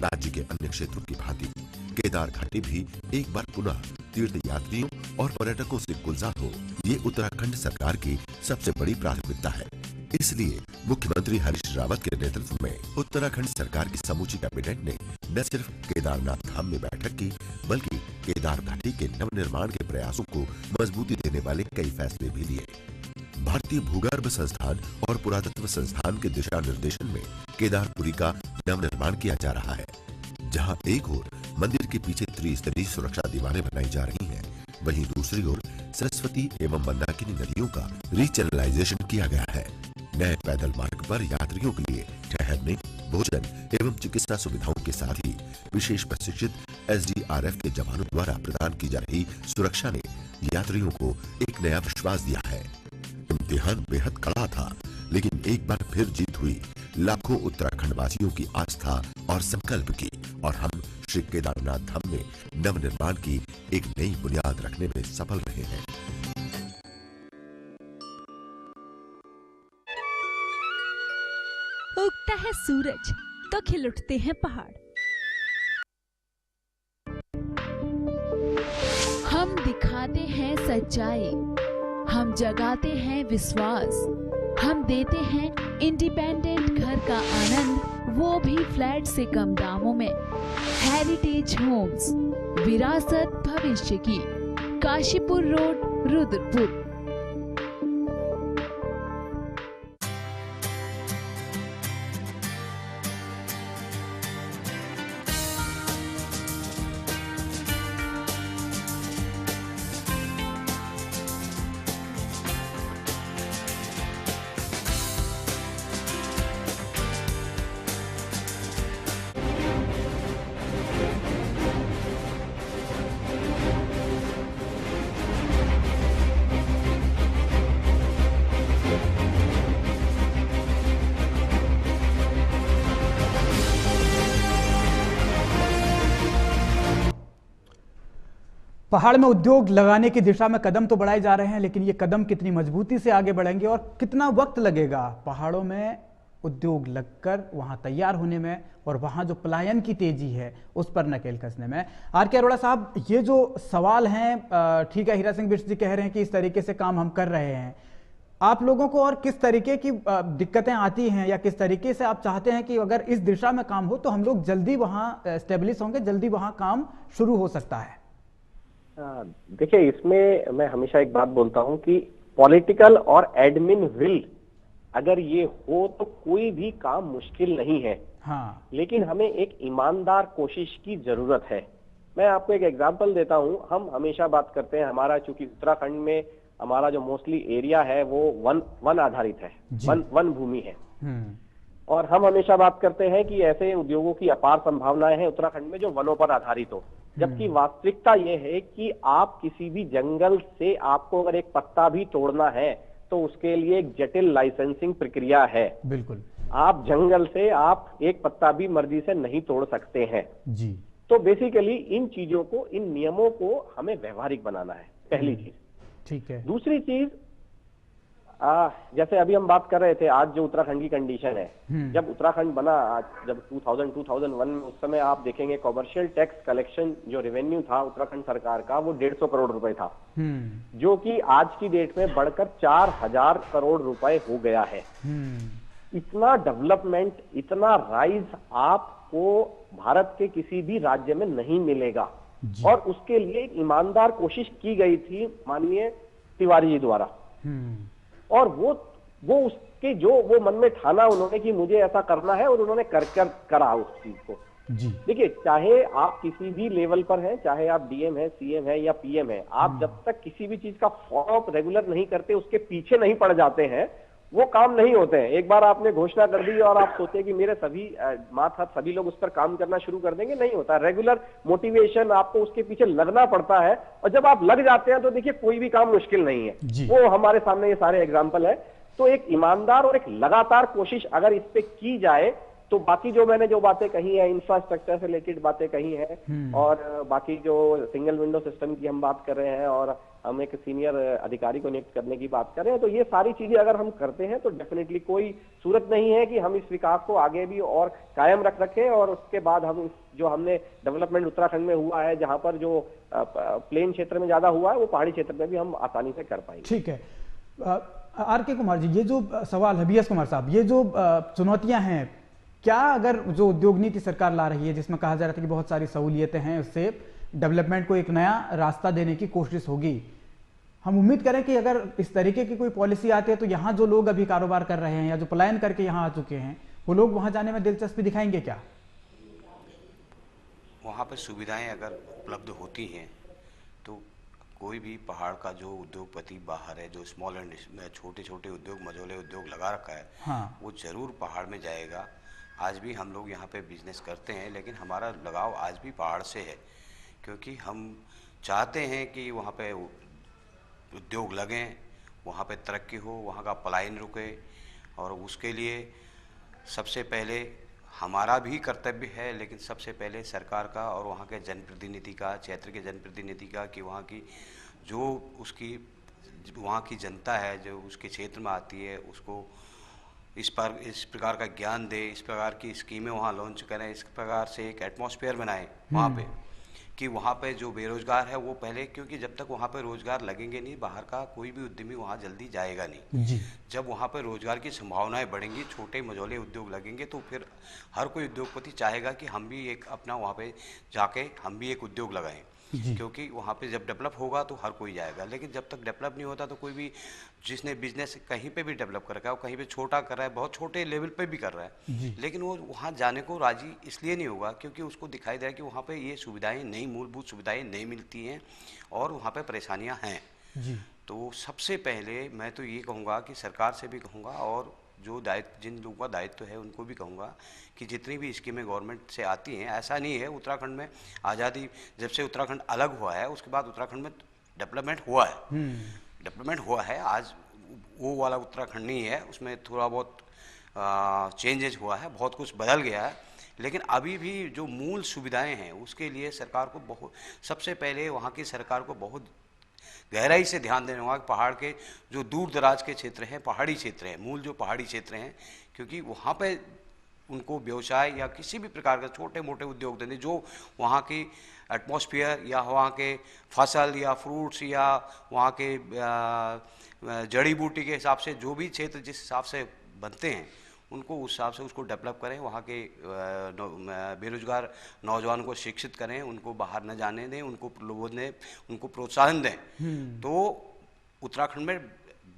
राज्य के अन्य क्षेत्रों की भांति केदार घाटी भी एक बार पुनः तीर्थ यात्रियों और पर्यटकों से गुलजार हो, ये उत्तराखंड सरकार की सबसे बड़ी प्राथमिकता है। इसलिए मुख्यमंत्री हरीश रावत के नेतृत्व में उत्तराखंड सरकार की समूची कैबिनेट ने न सिर्फ केदारनाथ धाम में बैठक की, बल्कि केदार घाटी के नवनिर्माण के प्रयासों को मजबूती देने वाले कई फैसले भी लिए। भारतीय भूगर्भ संस्थान और पुरातत्व संस्थान के दिशा निर्देशन में केदारपुरी का नवनिर्माण किया जा रहा है, जहां एक ओर मंदिर के पीछे त्रिस्तरीय सुरक्षा दीवारें बनाई जा रही हैं, वहीं दूसरी ओर सरस्वती एवं मंदाकिनी नदियों का रीचैनलाइजेशन किया गया है। नए पैदल मार्ग पर यात्रियों के लिए ठहरने, भोजन एवं चिकित्सा सुविधाओं के साथ ही विशेष प्रशिक्षित SDRF के जवानों द्वारा प्रदान की जा रही सुरक्षा ने यात्रियों को एक नया विश्वास दिया है। इम्तिहान बेहद कड़ा था, लेकिन एक बार फिर जीत हुई लाखों उत्तराखंड वासियों की आस्था और संकल्प की, और हम श्री केदारनाथ धाम में नवनिर्माण की एक नई बुनियाद रखने में सफल रहे हैं। उगता है सूरज तो खिल उठते हैं पहाड़। हम दिखाते हैं सच्चाई, हम जगाते हैं विश्वास, हम देते हैं इंडिपेंडेंट घर का आनंद, वो भी फ्लैट से कम दामों में। हेरिटेज होम्स, विरासत भविष्य की, काशीपुर रोड, रुद्रपुर। पहाड़ में उद्योग लगाने की दिशा में कदम तो बढ़ाए जा रहे हैं, लेकिन ये कदम कितनी मजबूती से आगे बढ़ेंगे और कितना वक्त लगेगा पहाड़ों में उद्योग लगकर वहां तैयार होने में और वहां जो पलायन की तेजी है उस पर नकेल कसने में। आर के अरोड़ा साहब, ये जो सवाल हैं, ठीक है, हीरा सिंह बिष्ट जी कह रहे हैं कि इस तरीके से काम हम कर रहे हैं, आप लोगों को और किस तरीके की दिक्कतें आती हैं या किस तरीके से आप चाहते हैं कि अगर इस दिशा में काम हो तो हम लोग जल्दी वहां स्टेब्लिश होंगे, जल्दी वहां काम शुरू हो सकता है? देखिए, इसमें मैं हमेशा एक बात बोलता हूं कि पॉलिटिकल और एडमिन विल अगर ये हो तो कोई भी काम मुश्किल नहीं है। हाँ। लेकिन हमें एक ईमानदार कोशिश की जरूरत है। मैं आपको एक एग्जांपल देता हूं। हम हमेशा बात करते हैं, हमारा चूंकि उत्तराखंड में हमारा जो मोस्टली एरिया है वो वन आधारित है, वन भूमि है, और हम हमेशा बात करते हैं कि ऐसे उद्योगों की अपार संभावनाएं हैं उत्तराखंड में जो वनों पर आधारित हो। जबकि वास्तविकता यह है कि आप किसी भी जंगल से आपको अगर एक पत्ता भी तोड़ना है तो उसके लिए एक जटिल लाइसेंसिंग प्रक्रिया है। बिल्कुल। आप जंगल से आप एक पत्ता भी मर्जी से नहीं तोड़ सकते हैं जी। तो बेसिकली इन चीजों को, इन नियमों को हमें व्यवहारिक बनाना है, पहली चीज। ठीक है। दूसरी चीज, जैसे अभी हम बात कर रहे थे, आज जो उत्तराखंड की कंडीशन है, जब उत्तराखंड बना, जब 2001 में, उस समय आप देखेंगे कॉमर्शियल टैक्स कलेक्शन जो रेवेन्यू था उत्तराखंड सरकार का वो 150 करोड़ रुपए था, जो कि आज की डेट में बढ़कर 4000 करोड़ रुपए हो गया है। इतना डेवलपमेंट, इतना राइज आपको भारत के किसी भी राज्य में नहीं मिलेगा, और उसके लिए ईमानदार कोशिश की गई थी माननीय तिवारी जी द्वारा, और वो उसके जो वो मन में ठाना उन्होंने कि मुझे ऐसा करना है, और उन्होंने करा उस चीज को। देखिए, चाहे आप किसी भी लेवल पर हैं, चाहे आप डीएम है, सीएम है या पीएम है, आप जब तक किसी भी चीज का फॉलो अप रेगुलर नहीं करते, उसके पीछे नहीं पड़ जाते हैं, वो काम नहीं होते हैं। एक बार आपने घोषणा कर दी और आप सोचे कि मेरे सभी सभी लोग उस पर काम करना शुरू कर देंगे, नहीं होता। रेगुलर मोटिवेशन, आपको उसके पीछे लगना पड़ता है, और जब आप लग जाते हैं तो देखिए कोई भी काम मुश्किल नहीं है। वो हमारे सामने ये सारे एग्जाम्पल है। तो एक ईमानदार और एक लगातार कोशिश अगर इस पे की जाए तो बाकी जो मैंने जो बातें कही है, इंफ्रास्ट्रक्चर से रिलेटेड बातें कही हैं, और बाकी जो सिंगल विंडो सिस्टम की हम बात कर रहे हैं, और हम एक सीनियर अधिकारी को नियुक्त करने की बात कर रहे हैं, तो ये सारी चीजें अगर हम करते हैं तो डेफिनेटली कोई सूरत नहीं है कि हम इस विकास को आगे भी और कायम रखें, और उसके बाद हम जो हमने डेवलपमेंट उत्तराखंड में हुआ है, जहां पर जो प्लेन क्षेत्र में ज्यादा हुआ है, वो पहाड़ी क्षेत्र में भी हम आसानी से कर पाएंगे। ठीक है। आर के कुमार जी, ये जो सवाल है, BS कुमार साहब, ये जो चुनौतियां हैं, क्या अगर जो उद्योग नीति सरकार ला रही है जिसमें कहा जा रहा था कि बहुत सारी सहूलियतें हैं, उससे डेवलपमेंट को एक नया रास्ता देने की कोशिश होगी, हम उम्मीद करें कि अगर इस तरीके की कोई पॉलिसी आती है तो यहाँ जो लोग अभी कारोबार कर रहे हैं या जो पलायन करके यहाँ आ चुके हैं, वो लोग वहां जाने में दिलचस्पी दिखाएंगे क्या? वहाँ पर सुविधाएं अगर उपलब्ध होती हैं तो कोई भी पहाड़ का जो उद्योगपति बाहर है, जो स्मॉल एंड छोटे छोटे उद्योग, मझोले उद्योग लगा रखा है, हाँ, वो जरूर पहाड़ में जाएगा। आज भी हम लोग यहाँ पे बिजनेस करते हैं, लेकिन हमारा लगाव आज भी पहाड़ से है, क्योंकि हम चाहते हैं कि वहाँ पे उद्योग लगें, वहाँ पे तरक्की हो, वहाँ का पलायन रुके, और उसके लिए सबसे पहले हमारा भी कर्तव्य है, लेकिन सबसे पहले सरकार का और वहाँ के जनप्रतिनिधि का, क्षेत्र के जनप्रतिनिधि का, कि वहाँ की जो उसकी वहाँ की जनता है जो उसके क्षेत्र में आती है, उसको इस प्रकार का ज्ञान दे, इस प्रकार की स्कीमें वहाँ लॉन्च करें, इस प्रकार से एक एटमॉस्फेयर बनाएं वहाँ पे, कि वहाँ पे जो बेरोजगार है वो पहले, क्योंकि जब तक वहाँ पे रोजगार लगेंगे नहीं, बाहर का कोई भी उद्यमी वहाँ जल्दी जाएगा नहीं। जब वहाँ पे रोजगार की संभावनाएं बढ़ेंगी, छोटे मझोले उद्योग लगेंगे, तो फिर हर कोई उद्योगपति चाहेगा कि हम भी एक अपना वहाँ पे जाके हम भी एक उद्योग लगाएं, क्योंकि वहाँ पे जब डेवलप होगा तो हर कोई जाएगा। लेकिन जब तक डेवलप नहीं होता तो कोई भी जिसने बिजनेस कहीं पे भी डेवलप कर रखा है, वो कहीं पे छोटा कर रहा है, बहुत छोटे लेवल पे भी कर रहा है, लेकिन वो वहाँ जाने को राजी इसलिए नहीं होगा क्योंकि उसको दिखाई दे रहा है कि वहाँ पे ये सुविधाएं नहीं, मूलभूत सुविधाएं नहीं मिलती हैं, और वहाँ पे परेशानियाँ हैं। तो सबसे पहले मैं तो ये कहूँगा कि सरकार से भी कहूँगा, और जो दायित्व, जिन लोगों का दायित्व है उनको भी कहूँगा कि जितनी भी स्कीमें गवर्नमेंट से आती हैं, ऐसा नहीं है उत्तराखंड में आज़ादी, जब से उत्तराखंड अलग हुआ है उसके बाद उत्तराखंड में डेवलपमेंट हुआ है, डेवलपमेंट हुआ है। आज वो वाला उत्तराखंड नहीं है, उसमें थोड़ा बहुत चेंजेज हुआ है, बहुत कुछ बदल गया है, लेकिन अभी भी जो मूल सुविधाएं हैं उसके लिए सरकार को बहुत, सबसे पहले वहाँ की सरकार को बहुत गहराई से ध्यान देना होगा। पहाड़ के जो दूर दराज के क्षेत्र हैं, पहाड़ी क्षेत्र हैं, मूल जो पहाड़ी क्षेत्र हैं, क्योंकि वहाँ पे उनको व्यवसाय या किसी भी प्रकार का छोटे मोटे उद्योग धंधे जो वहाँ की एटमॉस्फेयर या वहाँ के फसल या फ्रूट्स या वहाँ के जड़ी बूटी के हिसाब से जो भी क्षेत्र जिस हिसाब से बनते हैं उनको उस हिसाब से उसको डेवलप करें, वहाँ के बेरोजगार नौजवान को शिक्षित करें, उनको बाहर न जाने दें, उनको लोगों ने उनको प्रोत्साहन दें। तो उत्तराखंड में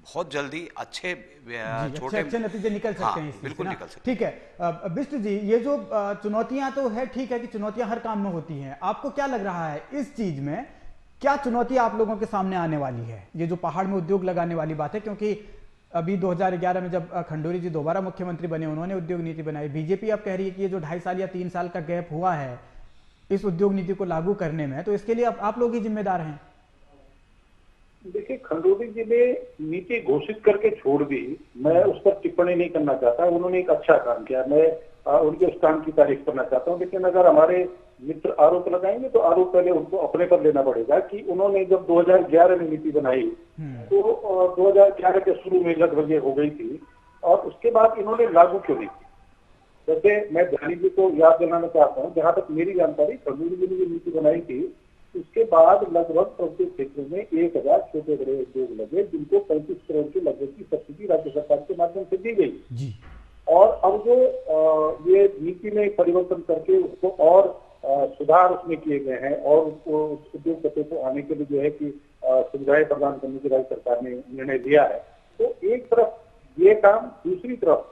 बहुत जल्दी अच्छे अच्छे नतीजे निकल सकते हैं। बिल्कुल निकल सकते हैं। ठीक है बिष्ट जी, ये जो चुनौतियां तो है, ठीक है कि चुनौतियां हर काम में होती हैं, आपको क्या लग रहा है इस चीज में क्या चुनौतियां आप लोगों के सामने आने वाली है, ये जो पहाड़ में उद्योग लगाने वाली बात है? क्योंकि अभी 2011 में जब खंडूरी जी दोबारा मुख्यमंत्री बने, उन्होंने उद्योग नीति बनाई, बीजेपी अब कह रही है कि ये जो 2.5 साल या 3 साल का गैप हुआ है इस उद्योग नीति को लागू करने में, तो इसके लिए आप लोग ही जिम्मेदार हैं। देखिए, खंडूरी जी ने नीति घोषित करके छोड़ दी, मैं उस पर टिप्पणी नहीं करना चाहता। उन्होंने एक अच्छा काम किया, मैं उनके उस काम की तारीफ करना चाहता हूँ। लेकिन अगर हमारे मित्र आरोप लगाएंगे तो आरोप पहले उनको अपने पर लेना पड़ेगा कि उन्होंने जब 2011 में नीति बनाई तो 2011 के शुरू में लगभग हो गई थी, और उसके बाद इन्होंने लागू क्यों नहीं की? जैसे मैं ध्यानी जी को याद दिलाना चाहता हूँ, जहां तक मेरी जानकारी, खंडूरी जी ने जो नीति बनाई थी उसके बाद लगभग प्रत्येक क्षेत्र में 1000 छोटे बड़े उद्योग लगे, जिनको 35 करोड़ के लगभग की सब्सिडी राज्य सरकार के माध्यम से दी गई। और अब जो ये नीति में परिवर्तन करके उसको और सुधार उसमें किए गए हैं और उसको उद्योगपतियों को आने के लिए जो है कि सुविधाएं प्रदान करने की राज्य सरकार ने निर्णय लिया है। तो एक तरफ ये काम, दूसरी तरफ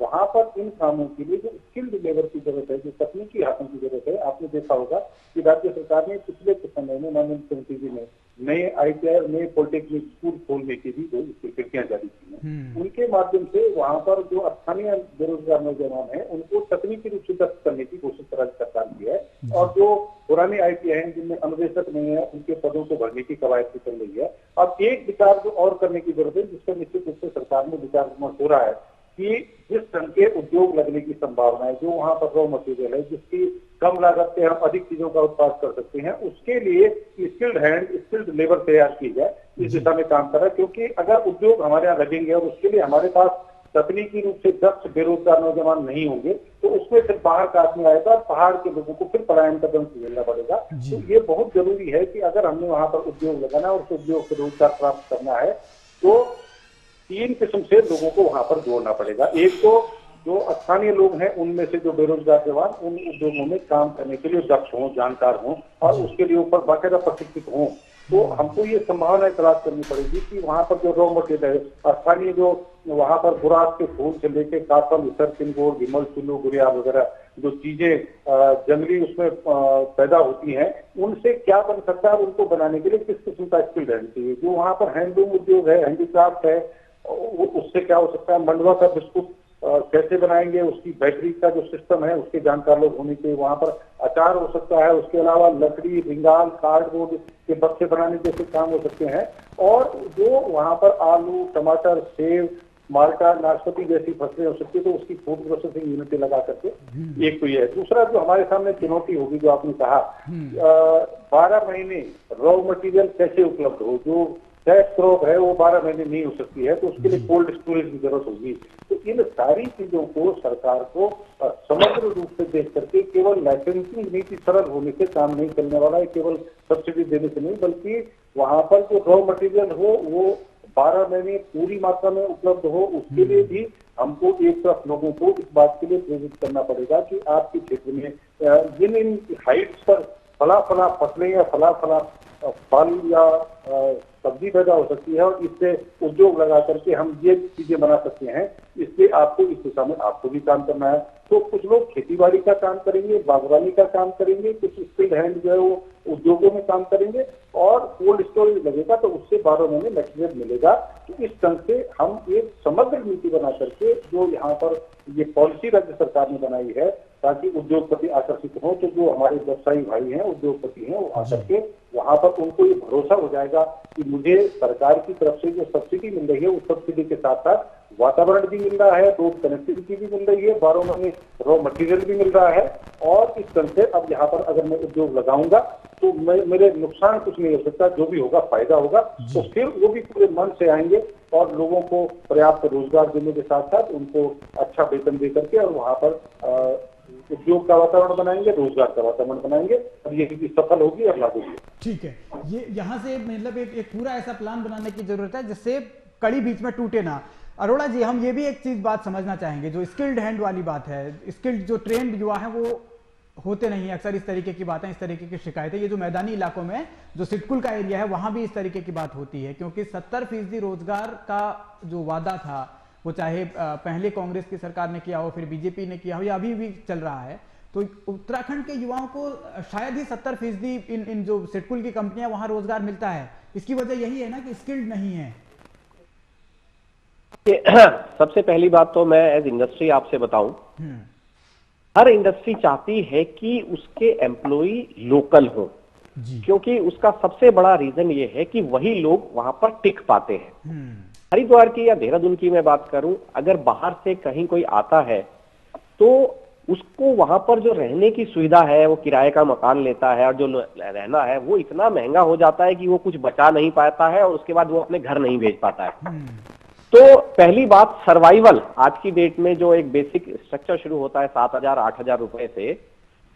वहां पर इन कामों के लिए जो स्किल्ड लेबर की जरूरत है, जो तकनीकी हाथों की जरूरत है, आपने देखा होगा कि राज्य सरकार ने पिछले कुछ समय में माननीय मुख्यमंत्री जी ने नए ITI और नए पॉलिटेक्निक स्कूल खोलने की भी जो स्वीकृतियां जारी की हैं, उनके माध्यम से वहां पर जो स्थानीय बेरोजगार नौजवान हैं उनको तकनीकी रूप से दक्ष करने की कोशिश राज्य सरकार की है। और जो पुराने ITI हैं जिनमें अनुदेशक नहीं है, उनके पदों को भरने की कवायद की चल रही है। अब एक विचार जो और करने की जरूरत है, जिस पर निश्चित रूप से सरकार में विचार विमर्श हो रहा है कि जिस ढंग के उद्योग लगने की संभावना है, जो वहां पर रॉ मटेरियल है, जिसकी कम लागत से हम अधिक चीजों का उत्पादन कर सकते हैं, उसके लिए स्किल्ड हैंड, स्किल्ड लेबर तैयार की जाए, इस दिशा में काम कर रहा है। क्योंकि अगर उद्योग हमारे यहाँ लगेंगे और उसके लिए हमारे पास तकनीकी रूप से दक्ष बेरोजगार नौजवान नहीं होंगे तो उसमें फिर बाहर का आदमी आएगा, पहाड़ के लोगों को फिर पलायन का दंड झेलना पड़ेगा। तो ये बहुत जरूरी है कि अगर हमने वहां पर उद्योग लगाना और उस उद्योग से रोजगार प्राप्त करना है तो 3 किस्म से लोगों को वहां पर जोड़ना पड़ेगा। एक तो जो स्थानीय लोग हैं उनमें से जो बेरोजगार जवान उन उद्योगों में काम करने के लिए दक्ष हों, जानकार हों और उसके लिए ऊपर बाकायदा प्रशिक्षित हों। तो हमको ये संभावना तलाश करनी पड़ेगी कि वहां पर जो रॉ मटेरियल है, स्थानीय जो वहां पर बुराक के फूल से लेके काफल, तिलगोर, विमल, चुल्लू, गुड़िया वगैरह जो चीजें जंगली उसमें पैदा होती हैं, उनसे क्या बन सकता है, उनको बनाने के लिए किस किस्म का स्किल रहनी चाहिए। जो वहां पर हैंडलूम उद्योग है, हैंडीक्राफ्ट है, उससे क्या हो सकता है, मंडवा का बिस्कुट कैसे बनाएंगे, उसकी बैटरी का जो सिस्टम है उसके जानकार लोग होने चाहिए। वहां पर अचार हो सकता है, उसके अलावा लकड़ी, रिंगाल, कार्डबोर्ड के बक्से बनाने जैसे काम हो सकते हैं। और जो वहां पर आलू, टमाटर, सेब, माल्टा, नाशपाती जैसी फसलें हो सकती है, तो उसकी फूड प्रोसेसिंग यूनिटें लगा करके। एक तो ये है। दूसरा जो हमारे सामने चुनौती होगी, जो आपने कहा 12 महीने रॉ मटेरियल कैसे उपलब्ध हो, जो कैश क्रॉप है वो 12 महीने नहीं हो सकती है, तो उसके लिए कोल्ड स्टोरेज की जरूरत होगी। तो इन सारी चीजों को सरकार को समग्र रूप से देख करके केवल लाइसेंसिंग नीति सरल होने से काम नहीं चलने वाला है, केवल सब्सिडी देने से नहीं, बल्कि वहां पर जो रॉ मटेरियल हो वो 12 महीने पूरी मात्रा में उपलब्ध हो, उसके लिए भी हमको एक तरफ लोगों को इस बात के लिए प्रेरित करना पड़ेगा कि आपके क्षेत्र में जिन इन हाइट्स पर फला फसलें या फला फल या सब्जी पैदा हो सकती है और इससे उद्योग लगा करके हम ये चीजें बना सकते हैं, इसलिए आपको इस दिशा में आपको भी काम करना है। तो कुछ लोग खेतीबाड़ी का काम करेंगे, बागवानी का काम करेंगे, कुछ स्किल्ड हैंड जो है वो उद्योगों में काम करेंगे और कोल्ड स्टोरेज लगेगा तो उससे 12 महीने मटेरियल मिलेगा। तो इस ढंग से हम एक समग्र नीति बना करके जो यहाँ पर ये पॉलिसी राज्य सरकार ने बनाई है ताकि उद्योगपति आकर्षित हो, तो जो हमारे व्यवसायी भाई हैं, उद्योगपति हैं, वो आकर के वहां पर उनको ये भरोसा हो जाएगा कि मुझे सरकार की तरफ से जो सब्सिडी मिल रही है उस सब्सिडी के साथ साथ वातावरण भी मिल रहा है, रोड कनेक्टिविटी भी मिल रही है, 12 महीने रॉ मटेरियल भी मिल रहा है, और इस तरह से अब यहाँ पर अगर मैं उद्योग लगाऊंगा तो मेरे नुकसान कुछ नहीं हो सकता, जो भी होगा फायदा होगा। तो फिर वो भी पूरे मन से आएंगे और लोगों को पर्याप्त रोजगार देने के साथ साथ उनको अच्छा वेतन दे करके और वहाँ पर उद्योग का वातावरण बनाएंगे, रोजगार का वातावरण बनाएंगे, और ये नीति सफल होगी और लागू होगी। ठीक है, ये यहाँ से मतलब एक पूरा ऐसा प्लान बनाने की जरूरत है जिससे कड़ी बीच में टूटे ना। अरोड़ा जी, हम ये भी एक चीज बात समझना चाहेंगे, जो स्किल्ड हैंड वाली बात है, स्किल्ड जो ट्रेंड युवा है वो होते नहीं है, अक्सर इस तरीके की बातें, इस तरीके की शिकायतें, ये जो मैदानी इलाकों में जो सिटकुल का एरिया है वहां भी इस तरीके की बात होती है, क्योंकि 70% रोजगार का जो वादा था वो चाहे पहले कांग्रेस की सरकार ने किया हो, फिर बीजेपी ने किया हो, या अभी भी चल रहा है, तो उत्तराखंड के युवाओं को शायद ही 70% इन जो सिटकुल की कंपनियां वहां रोजगार मिलता है। इसकी वजह यही है ना कि स्किल्ड नहीं है। सबसे पहली बात तो मैं एज इंडस्ट्री आपसे बताऊं, हर इंडस्ट्री चाहती है कि उसके एम्प्लॉय लोकल हो, क्योंकि उसका सबसे बड़ा रीजन ये है कि वही लोग वहां पर टिक पाते हैं। हरिद्वार की या देहरादून की मैं बात करूं, अगर बाहर से कहीं कोई आता है तो उसको वहां पर जो रहने की सुविधा है, वो किराए का मकान लेता है, और जो रहना है वो इतना महंगा हो जाता है कि वो कुछ बचा नहीं पाता है, और उसके बाद वो अपने घर नहीं भेज पाता है। तो पहली बात, सर्वाइवल आज की डेट में जो एक बेसिक स्ट्रक्चर शुरू होता है 7,000-8,000 रुपए से,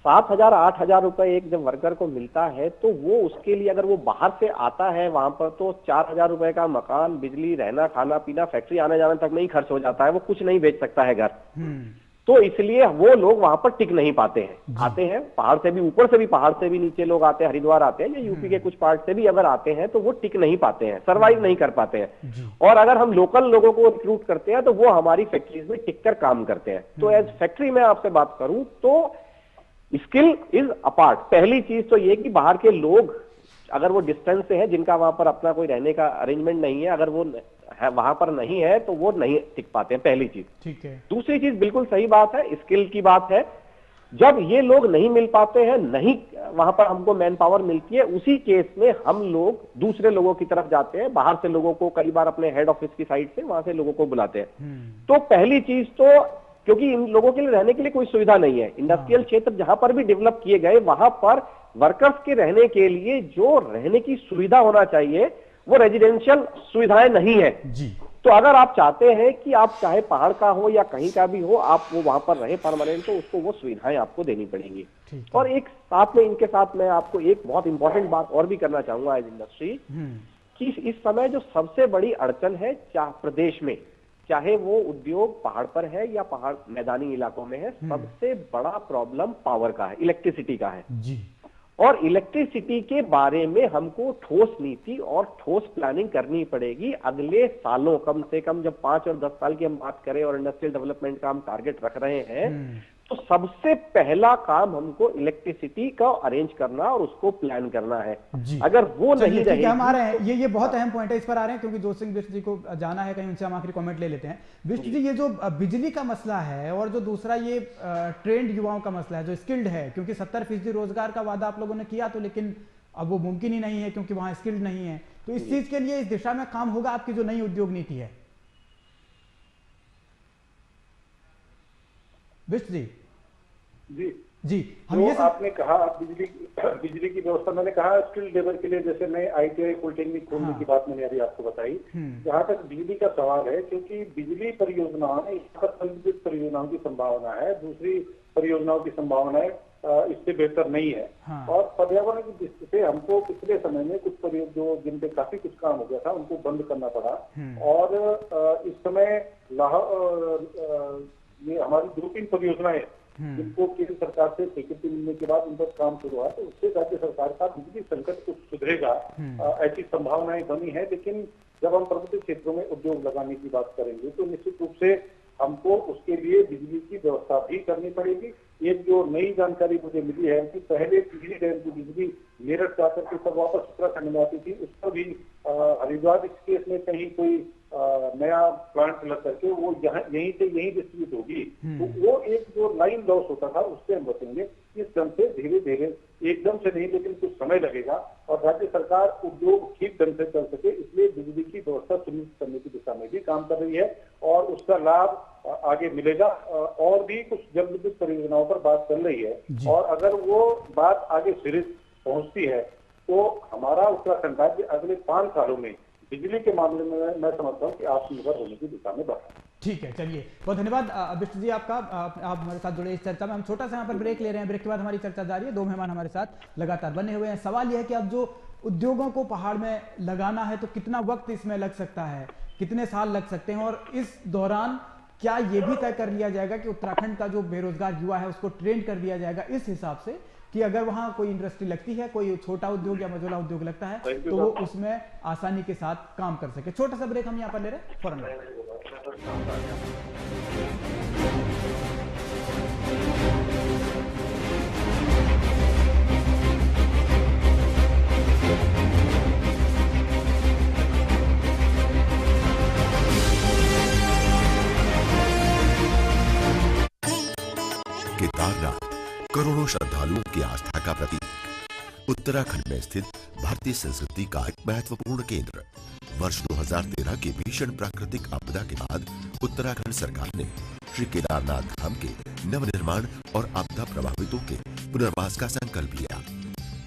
7,000-8,000 रुपए एक जब वर्कर को मिलता है तो वो उसके लिए अगर वो बाहर से आता है वहां पर, तो 4,000 रुपए का मकान, बिजली, रहना, खाना पीना, फैक्ट्री आने जाने तक में ही खर्च हो जाता है, वो कुछ नहीं बेच सकता है घर। तो इसलिए वो लोग वहां पर टिक नहीं पाते हैं। आते हैं पहाड़ से भी, ऊपर से भी, पहाड़ से भी नीचे लोग आते हैं, हरिद्वार आते हैं, या यूपी के कुछ पार्ट से भी अगर आते हैं तो वो टिक नहीं पाते हैं, सर्वाइव नहीं कर पाते हैं। और अगर हम लोकल लोगों को रिक्रूट करते हैं तो वो हमारी फैक्ट्रीज में टिक कर काम करते हैं। तो एज फैक्ट्री में आपसे बात करूं तो स्किल इज अपार्ट। पहली चीज तो ये कि बाहर के लोग अगर वो डिस्टेंस से है, जिनका वहां पर अपना कोई रहने का अरेंजमेंट नहीं है, अगर वो है वहां पर नहीं है तो वो नहीं टिक पाते हैं, पहली चीज। ठीक है। दूसरी चीज बिल्कुल सही बात है, स्किल की बात है, जब ये लोग नहीं मिल पाते हैं, नहीं वहां पर हमको मैन पावर मिलती है, उसी केस में हम लोग दूसरे लोगों की तरफ जाते हैं, बाहर से लोगों को, कई बार अपने हेड ऑफिस की साइड से वहां से लोगों को बुलाते हैं। तो पहली चीज तो, क्योंकि इन लोगों के लिए रहने के लिए कोई सुविधा नहीं है, इंडस्ट्रियल क्षेत्र जहां पर भी डेवलप किए गए वहां पर वर्कर्स के रहने के लिए जो रहने की सुविधा होना चाहिए वो रेजिडेंशियल सुविधाएं नहीं है जी। तो अगर आप चाहते हैं कि आप चाहे पहाड़ का हो या कहीं का भी हो, आप वो वहां पर रहे परमानेंट, तो उसको वो सुविधाएं आपको देनी पड़ेंगी। और एक साथ में, इनके साथ मैं आपको एक बहुत इंपॉर्टेंट बात और भी करना चाहूंगा एज इंडस्ट्री, कि इस समय जो सबसे बड़ी अड़चन है प्रदेश में, चाहे वो उद्योग पहाड़ पर है या पहाड़ मैदानी इलाकों में है, सबसे बड़ा प्रॉब्लम पावर का है, इलेक्ट्रिसिटी का है जी। और इलेक्ट्रिसिटी के बारे में हमको ठोस नीति और ठोस प्लानिंग करनी पड़ेगी अगले सालों, कम से कम जब 5 और 10 साल की हम बात करें और इंडस्ट्रियल डेवलपमेंट का हम टारगेट रख रहे हैं, तो सबसे पहला काम हमको इलेक्ट्रिसिटी का अरेंज करना और उसको प्लान करना है। अगर वो नहीं रहेगी, हम आ रहे हैं, ये बहुत अहम पॉइंट है, इस पर आ रहे हैं क्योंकि जोत सिंह बिष्ट जी को जाना है कहीं, उनसे हम आखिरी कमेंट ले लेते हैं। बिष्ट जी, ये जो बिजली का मसला है और जो दूसरा ये ट्रेंड युवाओं का मसला है जो स्किल्ड है, क्योंकि 70% रोजगार का वादा आप लोगों ने किया तो, लेकिन अब वो मुमकिन ही नहीं है क्योंकि वहां स्किल्ड नहीं है, तो इस चीज के लिए इस दिशा में काम होगा आपकी जो नई उद्योग नीति है? बिष्ट जी जी हम ये आपने कहा बिजली की व्यवस्था, मैंने कहा स्किल लेबर के लिए, जैसे मैं ITI पॉलिटेक्निक खोलने की बात मैंने अभी आपको बताई। जहाँ तक बिजली का सवाल है, क्योंकि बिजली परियोजनाओं में संबंधित परियोजनाओं की संभावना है, दूसरी परियोजनाओं की संभावना है इससे बेहतर नहीं है। और पर्यावरण की दृष्टि से हमको पिछले समय में कुछ परियोजना जिन पे काफी कुछ काम हो गया था उनको बंद करना पड़ा, और इस समय ये हमारी 2-3 परियोजनाएं जिनको केंद्र सरकार से स्वीकृति मिलने के बाद उन पर काम शुरू हुआ, तो उससे राज्य सरकार का बिजली संकट कुछ सुधरेगा, ऐसी संभावनाएं बनी है। लेकिन जब हम पर्वतीय क्षेत्रों में उद्योग लगाने की बात करेंगे तो निश्चित रूप से हमको उसके लिए बिजली की व्यवस्था भी करनी पड़ेगी। एक जो नई जानकारी मुझे मिली है कि पहले बिजली डैम की बिजली मेरठ जाकर के सब वापस उत्तराखंड में आती थी, उसका भी हरिद्वार इस केस में कहीं कोई नया प्लांट लग करके वो यहीं से यहीं डिस्ट्रीब्यूट होगी, तो वो एक जो लाइन लॉस होता था उससे हम बचेंगे। इस ढंग से धीरे धीरे, एकदम से नहीं लेकिन कुछ समय लगेगा, और राज्य सरकार उद्योग ठीक ढंग से चल सके इसलिए बिजली की व्यवस्था सुनिश्चित करने की दिशा में भी काम कर रही है और उसका लाभ आगे मिलेगा। और भी कुछ जल विद्युत परियोजनाओं पर बात चल रही है और अगर वो बात आगे सिरे पहुंचती है तो हमारा उत्तराखंड राज्य अगले 5 सालों में बिजली के मामले में मैं समझता हूँ कि आत्मनिर्भर होने की दिशा में बढ़ रहा है। ठीक है, चलिए बहुत धन्यवाद अभिष्ट जी आपका, आप हमारे साथ जुड़े इस चर्चा में। हम छोटा सा यहाँ पर ब्रेक ले रहे हैं, ब्रेक के बाद हमारी चर्चा जारी है। 2 मेहमान हमारे साथ लगातार बने हुए हैं। सवाल यह है कि अब जो उद्योगों को पहाड़ में लगाना है तो कितना वक्त इसमें लग सकता है, कितने साल लग सकते हैं, और इस दौरान क्या ये भी तय कर लिया जाएगा कि उत्तराखंड का जो बेरोजगार युवा है उसको ट्रेन कर दिया जाएगा इस हिसाब से कि अगर वहां कोई इंडस्ट्री लगती है, कोई छोटा उद्योग या मझोला उद्योग लगता है तो वो उसमें आसानी के साथ काम कर सके। छोटा सा ब्रेक हम यहाँ पर ले रहे हैं, फौरन केदारनाथ करोड़ों श्रद्धालुओं की आस्था का प्रतीक, उत्तराखंड में स्थित भारतीय संस्कृति का एक महत्वपूर्ण केंद्र। वर्ष 2013 की भीषण प्राकृतिक आपदा के बाद उत्तराखंड सरकार ने श्री केदारनाथ धाम के नवनिर्माण और आपदा प्रभावितों के पुनर्वास का संकल्प लिया।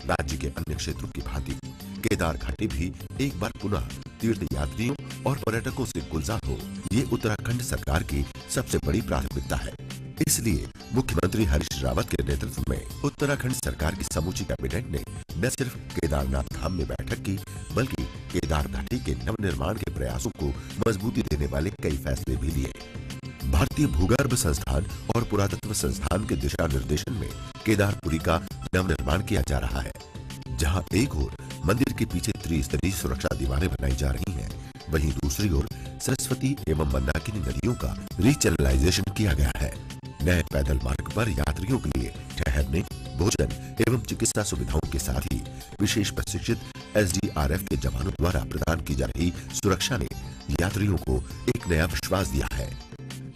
राज्य के अन्य क्षेत्रों की भांति केदार घाटी भी एक बार पुनः तीर्थ यात्रियों और पर्यटकों से गुलजार हो, ये उत्तराखंड सरकार की सबसे बड़ी प्राथमिकता है। इसलिए मुख्यमंत्री हरीश रावत के नेतृत्व में उत्तराखंड सरकार की समूची कैबिनेट ने न सिर्फ केदारनाथ धाम में बैठक की, बल्कि केदार घाटी के नवनिर्माण के प्रयासों को मजबूती देने वाले कई फैसले भी लिए। भारतीय भूगर्भ संस्थान और पुरातत्व संस्थान के दिशा निर्देशन में केदारपुरी का नवनिर्माण किया जा रहा है, जहां एक ओर मंदिर के पीछे त्रिस्तरीय सुरक्षा दीवारें बनाई जा रही हैं, वहीं दूसरी ओर सरस्वती एवं मंदाकिनी नदियों का रीचैनलाइजेशन किया गया है। नए पैदल मार्ग पर यात्रियों के लिए ठहरने, भोजन एवं चिकित्सा सुविधाओं के साथ ही विशेष प्रशिक्षित SDRF के जवानों द्वारा प्रदान की जा रही सुरक्षा ने यात्रियों को एक नया विश्वास दिया है।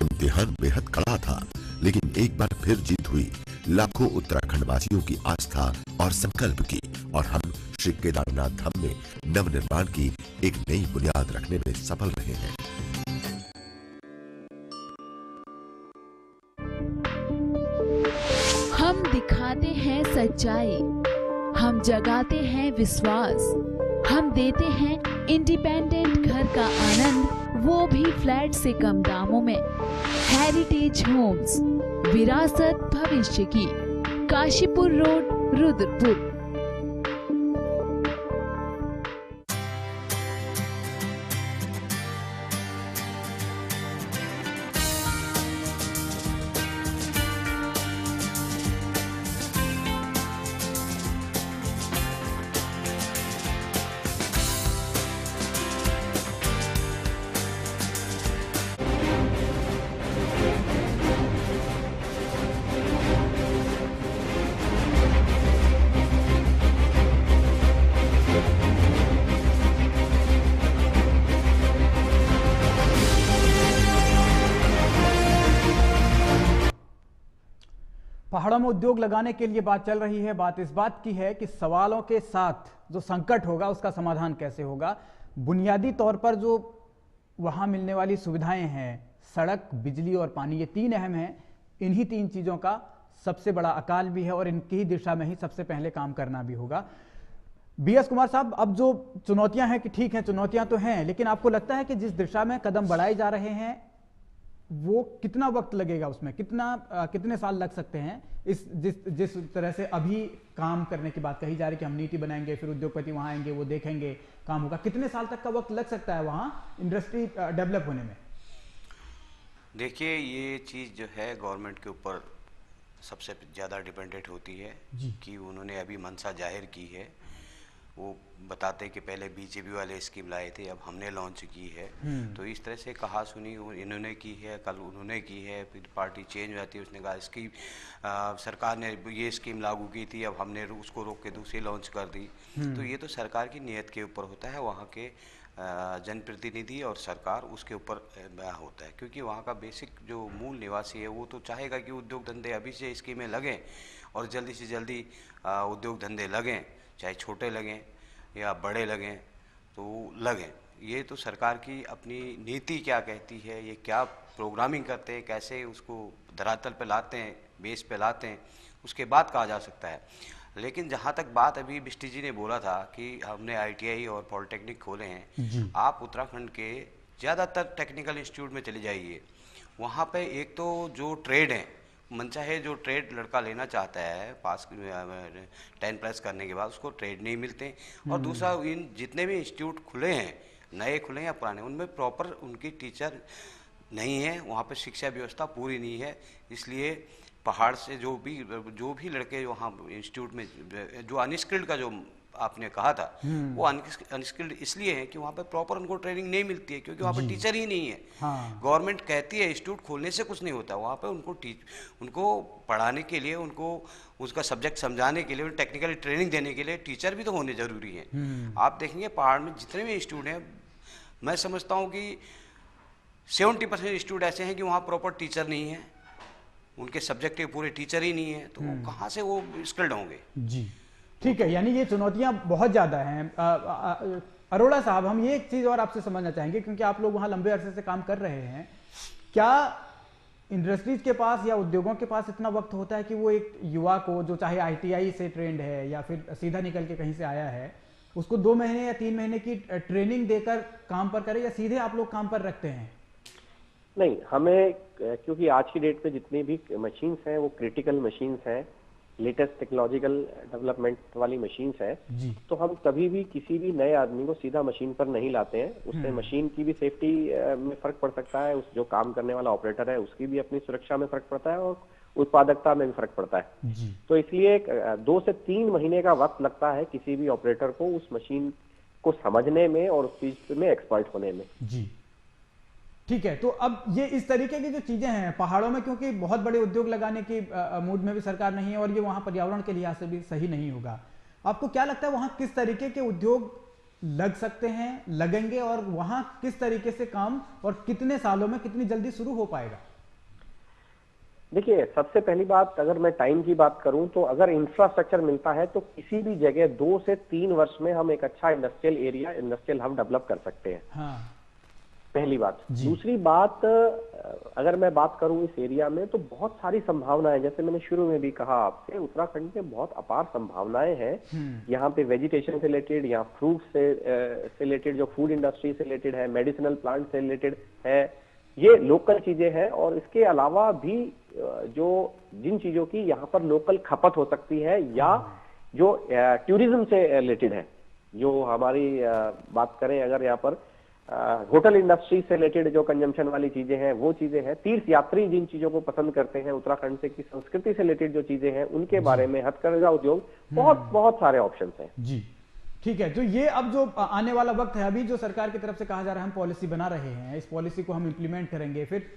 इम्तिहान बेहद कड़ा था, लेकिन एक बार फिर जीत हुई लाखों उत्तराखंड वासियों की आस्था और संकल्प की, और हम श्री केदारनाथ धाम में नवनिर्माण की एक नई बुनियाद रखने में सफल रहे हैं। हम दिखाते हैं सच्चाई, हम जगाते हैं विश्वास, हम देते हैं इंडिपेंडेंट घर का आनंद, वो भी फ्लैट से कम दामों में। हेरिटेज होम्स, विरासत भविष्य की, काशीपुर रोड, रुद्रपुर। पहाड़ों में उद्योग लगाने के लिए बात चल रही है। बात इस बात की है कि सवालों के साथ जो संकट होगा उसका समाधान कैसे होगा। बुनियादी तौर पर जो वहां मिलने वाली सुविधाएं हैं, सड़क, बिजली और पानी, ये 3 अहम हैं। इन्हीं 3 चीजों का सबसे बड़ा अकाल भी है और इनकी ही दिशा में ही सबसे पहले काम करना भी होगा। BS कुमार साहब, अब जो चुनौतियां हैं कि ठीक है, चुनौतियां तो हैं, लेकिन आपको लगता है कि जिस दिशा में कदम बढ़ाए जा रहे हैं वो कितना वक्त लगेगा, उसमें कितने साल लग सकते हैं? जिस तरह से अभी काम करने की बात कही जा रही है कि हम नीति बनाएंगे, फिर उद्योगपति वहां आएंगे, वो देखेंगे, काम होगा, कितने साल तक का वक्त लग सकता है वहां इंडस्ट्री डेवलप होने में? देखिए, ये चीज़ जो है गवर्नमेंट के ऊपर सबसे ज़्यादा डिपेंडेंट होती है कि उन्होंने अभी मंशा जाहिर की है। वो बताते कि पहले बीजेपी वाले स्कीम लाए थे, अब हमने लॉन्च की है। तो इस तरह से कहा सुनी इन्होंने की है, कल उन्होंने की है, फिर पार्टी चेंज हो जाती है, उसने कहा इसकी सरकार ने ये स्कीम लागू की थी, अब हमने उसको रोक के दूसरी लॉन्च कर दी। तो ये तो सरकार की नीयत के ऊपर होता है, वहाँ के जनप्रतिनिधि और सरकार उसके ऊपर होता है, क्योंकि वहाँ का बेसिक जो मूल निवासी है वो तो चाहेगा कि उद्योग धंधे अभी से स्कीमें लगें और जल्दी से जल्दी उद्योग धंधे लगें, चाहे छोटे लगें या बड़े लगें तो लगें। ये तो सरकार की अपनी नीति क्या कहती है, ये क्या प्रोग्रामिंग करते हैं, कैसे उसको धरातल पे लाते हैं, बेस पे लाते हैं, उसके बाद कहा जा सकता है। लेकिन जहाँ तक बात अभी बिष्टी जी ने बोला था कि हमने ITI और पॉलिटेक्निक खोले हैं, आप उत्तराखंड के ज़्यादातर टेक्निकल इंस्टीट्यूट में चले जाइए, वहाँ पे एक तो जो ट्रेड है, मनचाहे जो ट्रेड लड़का लेना चाहता है पास 10+ करने के बाद उसको ट्रेड नहीं मिलते, और दूसरा इन जितने भी इंस्टीट्यूट खुले हैं, नए खुले हैं या पुराने, उनमें प्रॉपर उनकी टीचर नहीं है, वहाँ पे शिक्षा व्यवस्था पूरी नहीं है। इसलिए पहाड़ से जो भी लड़के वहाँ इंस्टीट्यूट में जो अनस्किल्ड का जो आपने कहा था, वो अनस्किल्ड इसलिए है कि वहाँ पे प्रॉपर उनको ट्रेनिंग नहीं मिलती है, क्योंकि वहाँ पे टीचर ही नहीं है। गवर्नमेंट कहती है इंस्टीट्यूट खोलने से कुछ नहीं होता, वहाँ पे उनको पढ़ाने के लिए, उनको उसका सब्जेक्ट समझाने के लिए, टेक्निकल ट्रेनिंग देने के लिए टीचर भी तो होने जरूरी है। आप देखेंगे पहाड़ में जितने भी इंस्टीट्यूट हैं, मैं समझता हूँ कि 70% इंस्टीट्यूट ऐसे हैं कि वहाँ प्रॉपर टीचर नहीं है, उनके सब्जेक्ट के पूरे टीचर ही नहीं है, तो कहाँ से वो स्किल्ड होंगे। जी ठीक है, यानी ये चुनौतियां बहुत ज़्यादा हैं। अरोड़ा साहब, हम ये एक चीज़ और आपसे समझना चाहेंगे, क्योंकि आप लोग वहाँ लंबे अरसे से काम कर रहे हैं, क्या इंडस्ट्रीज के पास या उद्योगों के पास इतना वक्त होता है कि वो एक युवा को जो चाहे ITI से ट्रेंड है या फिर सीधा निकल के कहीं से आया है, उसको 2 महीने या 3 महीने की ट्रेनिंग देकर काम पर करे, या सीधे आप लोग काम पर रखते हैं? नहीं, हमें क्योंकि आज की डेट में जितनी भी मशीन्स हैं वो क्रिटिकल मशीन्स हैं, लेटेस्ट टेक्नोलॉजिकल डेवलपमेंट वाली मशीन्स है, तो हम कभी भी किसी भी नए आदमी को सीधा मशीन पर नहीं लाते हैं। उससे मशीन की भी सेफ्टी में फर्क पड़ सकता है, उस जो काम करने वाला ऑपरेटर है उसकी भी अपनी सुरक्षा में फर्क पड़ता है, और उत्पादकता में भी फर्क पड़ता है। तो इसलिए 2 से 3 महीने का वक्त लगता है किसी भी ऑपरेटर को उस मशीन को समझने में और उस चीज में एक्सपर्ट होने में। जी ठीक है, तो अब ये इस तरीके की जो चीजें हैं पहाड़ों में, क्योंकि बहुत बड़े उद्योग लगाने की मूड में भी सरकार नहीं है, और ये वहां पर्यावरण के लिहाज से भी सही नहीं होगा। आपको क्या लगता है वहां किस तरीके के उद्योग लग सकते हैं, लगेंगे, और वहां किस तरीके से काम और कितने सालों में कितनी जल्दी शुरू हो पाएगा? देखिए, सबसे पहली बात, अगर मैं टाइम की बात करूं तो अगर इंफ्रास्ट्रक्चर मिलता है तो किसी भी जगह 2 से 3 वर्ष में हम एक अच्छा industrial area, industrial hub develop कर सकते हैं। पहली बात। दूसरी बात, अगर मैं बात करूं इस एरिया में तो बहुत सारी संभावनाएं, जैसे मैंने शुरू में भी कहा आपसे, उत्तराखंड में बहुत अपार संभावनाएं हैं। यहाँ पे वेजिटेशन से रिलेटेड, यहाँ फ्रूट से रिलेटेड, जो फूड इंडस्ट्री से रिलेटेड है, मेडिसिनल प्लांट से रिलेटेड है, ये लोकल चीजें हैं। और इसके अलावा भी जो जिन चीजों की यहाँ पर लोकल खपत हो सकती है, या जो टूरिज्म से रिलेटेड है, जो हमारी बात करें अगर यहाँ पर होटल इंडस्ट्री से रिलेटेड जो कंजम्पशन वाली चीजें हैं वो चीजें हैं, तीर्थ यात्री जिन चीजों को पसंद करते हैं, उत्तराखंड से की संस्कृति से रिलेटेड जो चीजें हैं उनके बारे में, हथकरघा उद्योग, बहुत सारे ऑप्शंस हैं। जी ठीक है, तो ये अब जो आने वाला वक्त है, अभी जो सरकार की तरफ से कहा जा रहा है हम पॉलिसी बना रहे हैं, इस पॉलिसी को हम इंप्लीमेंट करेंगे, फिर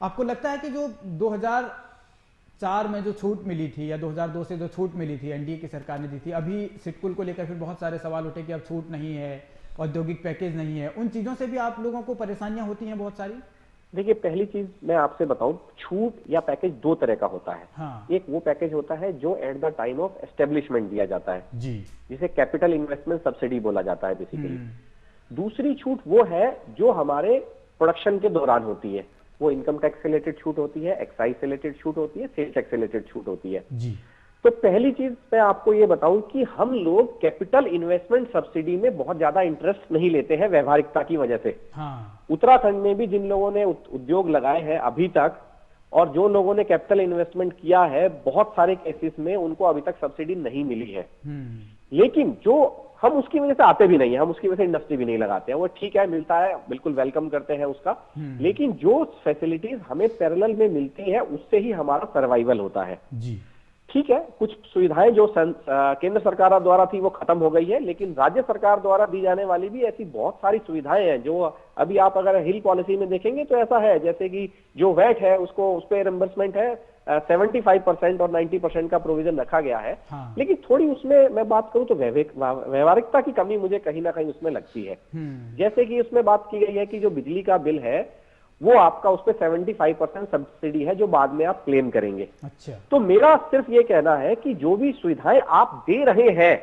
आपको लगता है कि जो 2004 में जो छूट मिली थी या 2002 से जो छूट मिली थी NDA की सरकार ने दी थी, अभी सिडकुल को लेकर फिर बहुत सारे सवाल उठे कि अब छूट नहीं है, औद्योगिक पैकेज नहीं है, उन चीजों से भी आप लोगों को परेशानियां होती हैं बहुत सारी? देखिए, पहली चीज मैं आपसे बताऊं, छूट या पैकेज 2 तरह का होता है। एक वो पैकेज होता है जो at the time of establishment दिया जाता है, जिसे कैपिटल इन्वेस्टमेंट सब्सिडी बोला जाता है बेसिकली। दूसरी छूट वो है जो हमारे प्रोडक्शन के दौरान होती है, वो इनकम टैक्स से रिलेटेड छूट होती है, एक्साइज से रिलेटेड छूट होती है, सेल्स टैक्स से रिलेटेड छूट होती है। तो पहली चीज मैं आपको ये बताऊं कि हम लोग कैपिटल इन्वेस्टमेंट सब्सिडी में बहुत ज्यादा इंटरेस्ट नहीं लेते हैं व्यवहारिकता की वजह से। उत्तराखंड में भी जिन लोगों ने उद्योग लगाए हैं अभी तक, और जो लोगों ने कैपिटल इन्वेस्टमेंट किया है, बहुत सारे केसेस में उनको अभी तक सब्सिडी नहीं मिली है। लेकिन जो हम उसकी वजह से आते भी नहीं है, हम उसकी वजह से इंडस्ट्री भी नहीं लगाते हैं, वो ठीक है, मिलता है, बिल्कुल वेलकम करते हैं उसका। लेकिन जो फैसिलिटीज हमें पैरेलल में मिलती है उससे ही हमारा सर्वाइवल होता है। ठीक है, कुछ सुविधाएं जो केंद्र सरकार द्वारा थी वो खत्म हो गई है, लेकिन राज्य सरकार द्वारा दी जाने वाली भी ऐसी बहुत सारी सुविधाएं हैं जो अभी आप अगर हिल पॉलिसी में देखेंगे तो ऐसा है, जैसे कि जो वैट है उसको, उस पर रिम्बर्समेंट है, 75% और 90% का प्रोविजन रखा गया है। हाँ। लेकिन थोड़ी उसमें मैं बात करूं तो व्यवहारिकता की कमी मुझे कहीं ना कहीं उसमें लगती है। जैसे कि उसमें बात की गई है कि जो बिजली का बिल है वो आपका उस पर 75% सब्सिडी है जो बाद में आप क्लेम करेंगे। अच्छा। तो मेरा सिर्फ ये कहना है कि जो भी सुविधाएं आप दे रहे हैं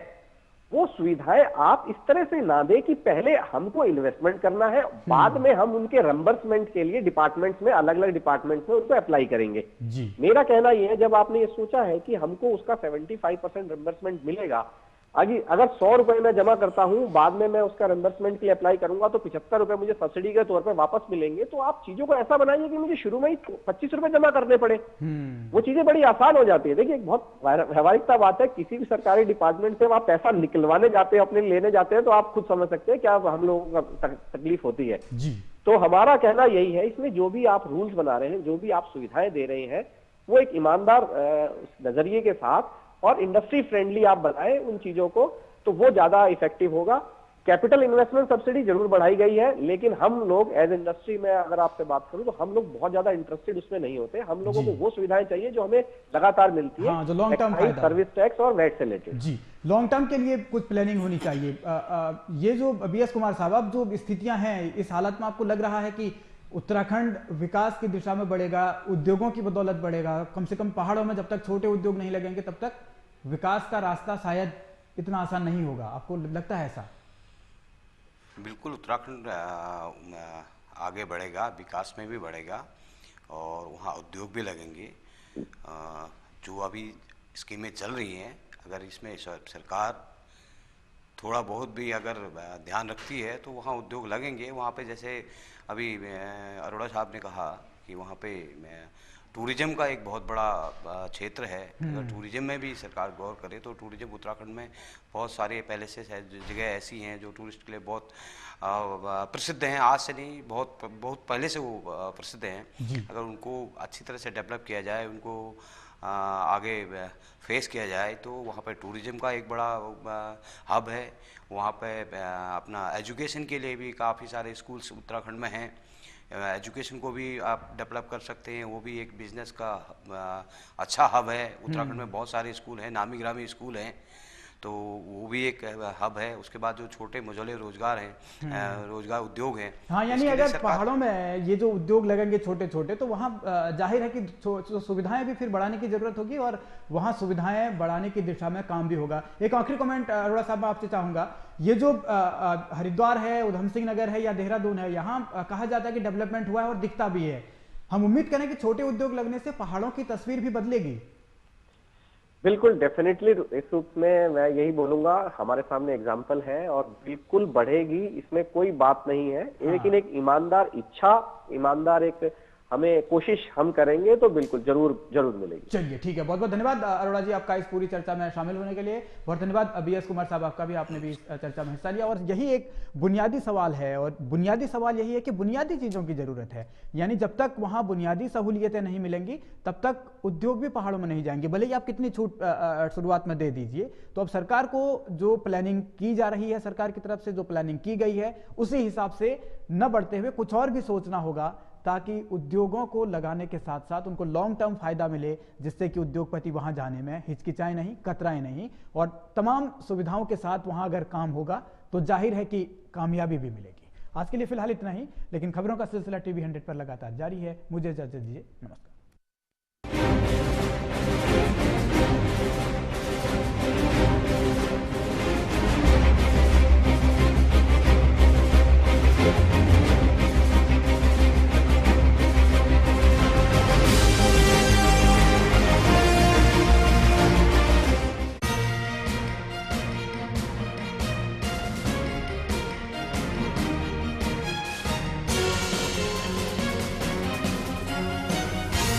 वो सुविधाएं आप इस तरह से ना दें कि पहले हमको इन्वेस्टमेंट करना है, बाद में हम उनके रिम्बर्समेंट के लिए डिपार्टमेंट्स में, अलग अलग डिपार्टमेंट्स में उनको अप्लाई करेंगे जी। मेरा कहना यह है, जब आपने ये सोचा है कि हमको उसका 75% रिम्बर्समेंट मिलेगा, अगर 100 रुपए मैं जमा करता हूं, बाद में मैं उसका रिम्बर्समेंट के लिए अप्लाई करूंगा तो 75 रुपए मुझे सब्सिडी के तौर पर वापस मिलेंगे। तो आप चीजों को ऐसा बनाइए कि मुझे शुरू में ही 25 रुपए जमा करने पड़े। वो चीजें बड़ी आसान हो जाती है। देखिए, एक बहुत व्यवहारिकता बात है, किसी भी सरकारी डिपार्टमेंट से आप पैसा निकलवाने जाते हैं, अपने लेने जाते हैं, तो आप खुद समझ सकते हैं क्या हम लोगों को तकलीफ होती है जी। तो हमारा कहना यही है, इसमें जो भी आप रूल्स बना रहे हैं, जो भी आप सुविधाएं दे रहे हैं, वो एक ईमानदार नजरिए के साथ और इंडस्ट्री फ्रेंडली आप बनाएं उन चीजों को, तो वो ज्यादा इफेक्टिव होगा। कैपिटल इन्वेस्टमेंट सब्सिडी जरूर बढ़ाई गई है, लेकिन हम लोग एज इंडस्ट्री में अगर आपसे बात करूं तो हम लोग बहुत ज्यादा इंटरेस्टेड उसमें नहीं होते। हम लोगों को वो सुविधाएं चाहिए जो हमें लगातार मिलती है, जो लॉन्ग टर्म फायदा, सर्विस टैक्स और वैट से रिलेटेड। जी, लॉन्ग टर्म के लिए कुछ प्लानिंग होनी चाहिए। ये जो BS कुमार साहब, अब जो स्थितियां हैं, इस हालत में आपको लग रहा है कि उत्तराखंड विकास की दिशा में बढ़ेगा, उद्योगों की बदौलत बढ़ेगा? कम से कम पहाड़ों में जब तक छोटे उद्योग नहीं लगेंगे तब तक विकास का रास्ता शायद इतना आसान नहीं होगा, आपको लगता है ऐसा? बिल्कुल, उत्तराखंड आगे बढ़ेगा, विकास में भी बढ़ेगा और वहाँ उद्योग भी लगेंगे। जो अभी स्कीमें चल रही हैं, अगर इसमें सरकार थोड़ा बहुत भी अगर ध्यान रखती है तो वहाँ उद्योग लगेंगे। वहाँ पे जैसे अभी अरोड़ा साहब ने कहा कि वहाँ पे टूरिज्म का एक बहुत बड़ा क्षेत्र है। अगर टूरिज्म में भी सरकार गौर करे तो टूरिज्म उत्तराखंड में बहुत सारे पैलेसेस है, जगह ऐसी हैं जो टूरिस्ट के लिए बहुत प्रसिद्ध हैं। आज से नहीं, बहुत पहले से वो प्रसिद्ध हैं। अगर उनको अच्छी तरह से डेवलप किया जाए, उनको आगे फेस किया जाए तो वहाँ पे टूरिज्म का एक बड़ा हब है। वहाँ पे अपना एजुकेशन के लिए भी काफ़ी सारे स्कूल्स उत्तराखंड में हैं। एजुकेशन को भी आप डेवलप कर सकते हैं, वो भी एक बिजनेस का अच्छा हब है। उत्तराखंड में बहुत सारे स्कूल हैं, नामी ग्रामी स्कूल हैं, तो वो भी एक हब है। उसके बाद जो छोटे मझोले रोजगार हैं, रोजगार उद्योग हैं। हाँ, यानी अगर पहाड़ों में ये जो उद्योग लगेंगे छोटे छोटे, तो वहाँ जाहिर है कि सुविधाएं भी फिर बढ़ाने की जरूरत होगी और वहाँ सुविधाएं बढ़ाने की दिशा में काम भी होगा। एक आखिरी कमेंट अरोड़ा साहब आपसे चाहूंगा, ये जो हरिद्वार है, उधम सिंह नगर है या देहरादून है, यहाँ कहा जाता है कि डेवलपमेंट हुआ है और दिखता भी है। हम उम्मीद करें कि छोटे उद्योग लगने से पहाड़ों की तस्वीर भी बदलेगी। बिल्कुल, डेफिनेटली इस रूप में मैं यही बोलूंगा, हमारे सामने एग्जाम्पल है और बिल्कुल बढ़ेगी, इसमें कोई बात नहीं है। लेकिन एक ईमानदार इच्छा, ईमानदार एक हमें कोशिश हम करेंगे तो बिल्कुल जरूर मिलेगी। चलिए, ठीक है, बहुत बहुत धन्यवाद अरोड़ा जी आपका इस पूरी चर्चा में शामिल होने के लिए। बहुत धन्यवाद BS कुमार साहब आपका भी, आपने भी इस चर्चा में हिस्सा लिया। और यही एक बुनियादी सवाल है, और बुनियादी सवाल यही है कि बुनियादी चीजों की जरूरत है। यानी जब तक वहां बुनियादी सहूलियतें नहीं मिलेंगी तब तक उद्योग भी पहाड़ों में नहीं जाएंगे, भले ही आप कितनी छूट शुरुआत में दे दीजिए। तो अब सरकार को जो प्लानिंग की जा रही है, सरकार की तरफ से जो प्लानिंग की गई है, उसी हिसाब से न बढ़ते हुए कुछ और भी सोचना होगा, ताकि उद्योगों को लगाने के साथ साथ उनको लॉन्ग टर्म फायदा मिले, जिससे कि उद्योगपति वहां जाने में हिचकिचाए नहीं, कतराए नहीं, और तमाम सुविधाओं के साथ वहां अगर काम होगा तो जाहिर है कि कामयाबी भी मिलेगी। आज के लिए फिलहाल इतना ही, लेकिन खबरों का सिलसिला TV 100 पर लगातार जारी है। मुझे इजाजत दीजिए, नमस्कार।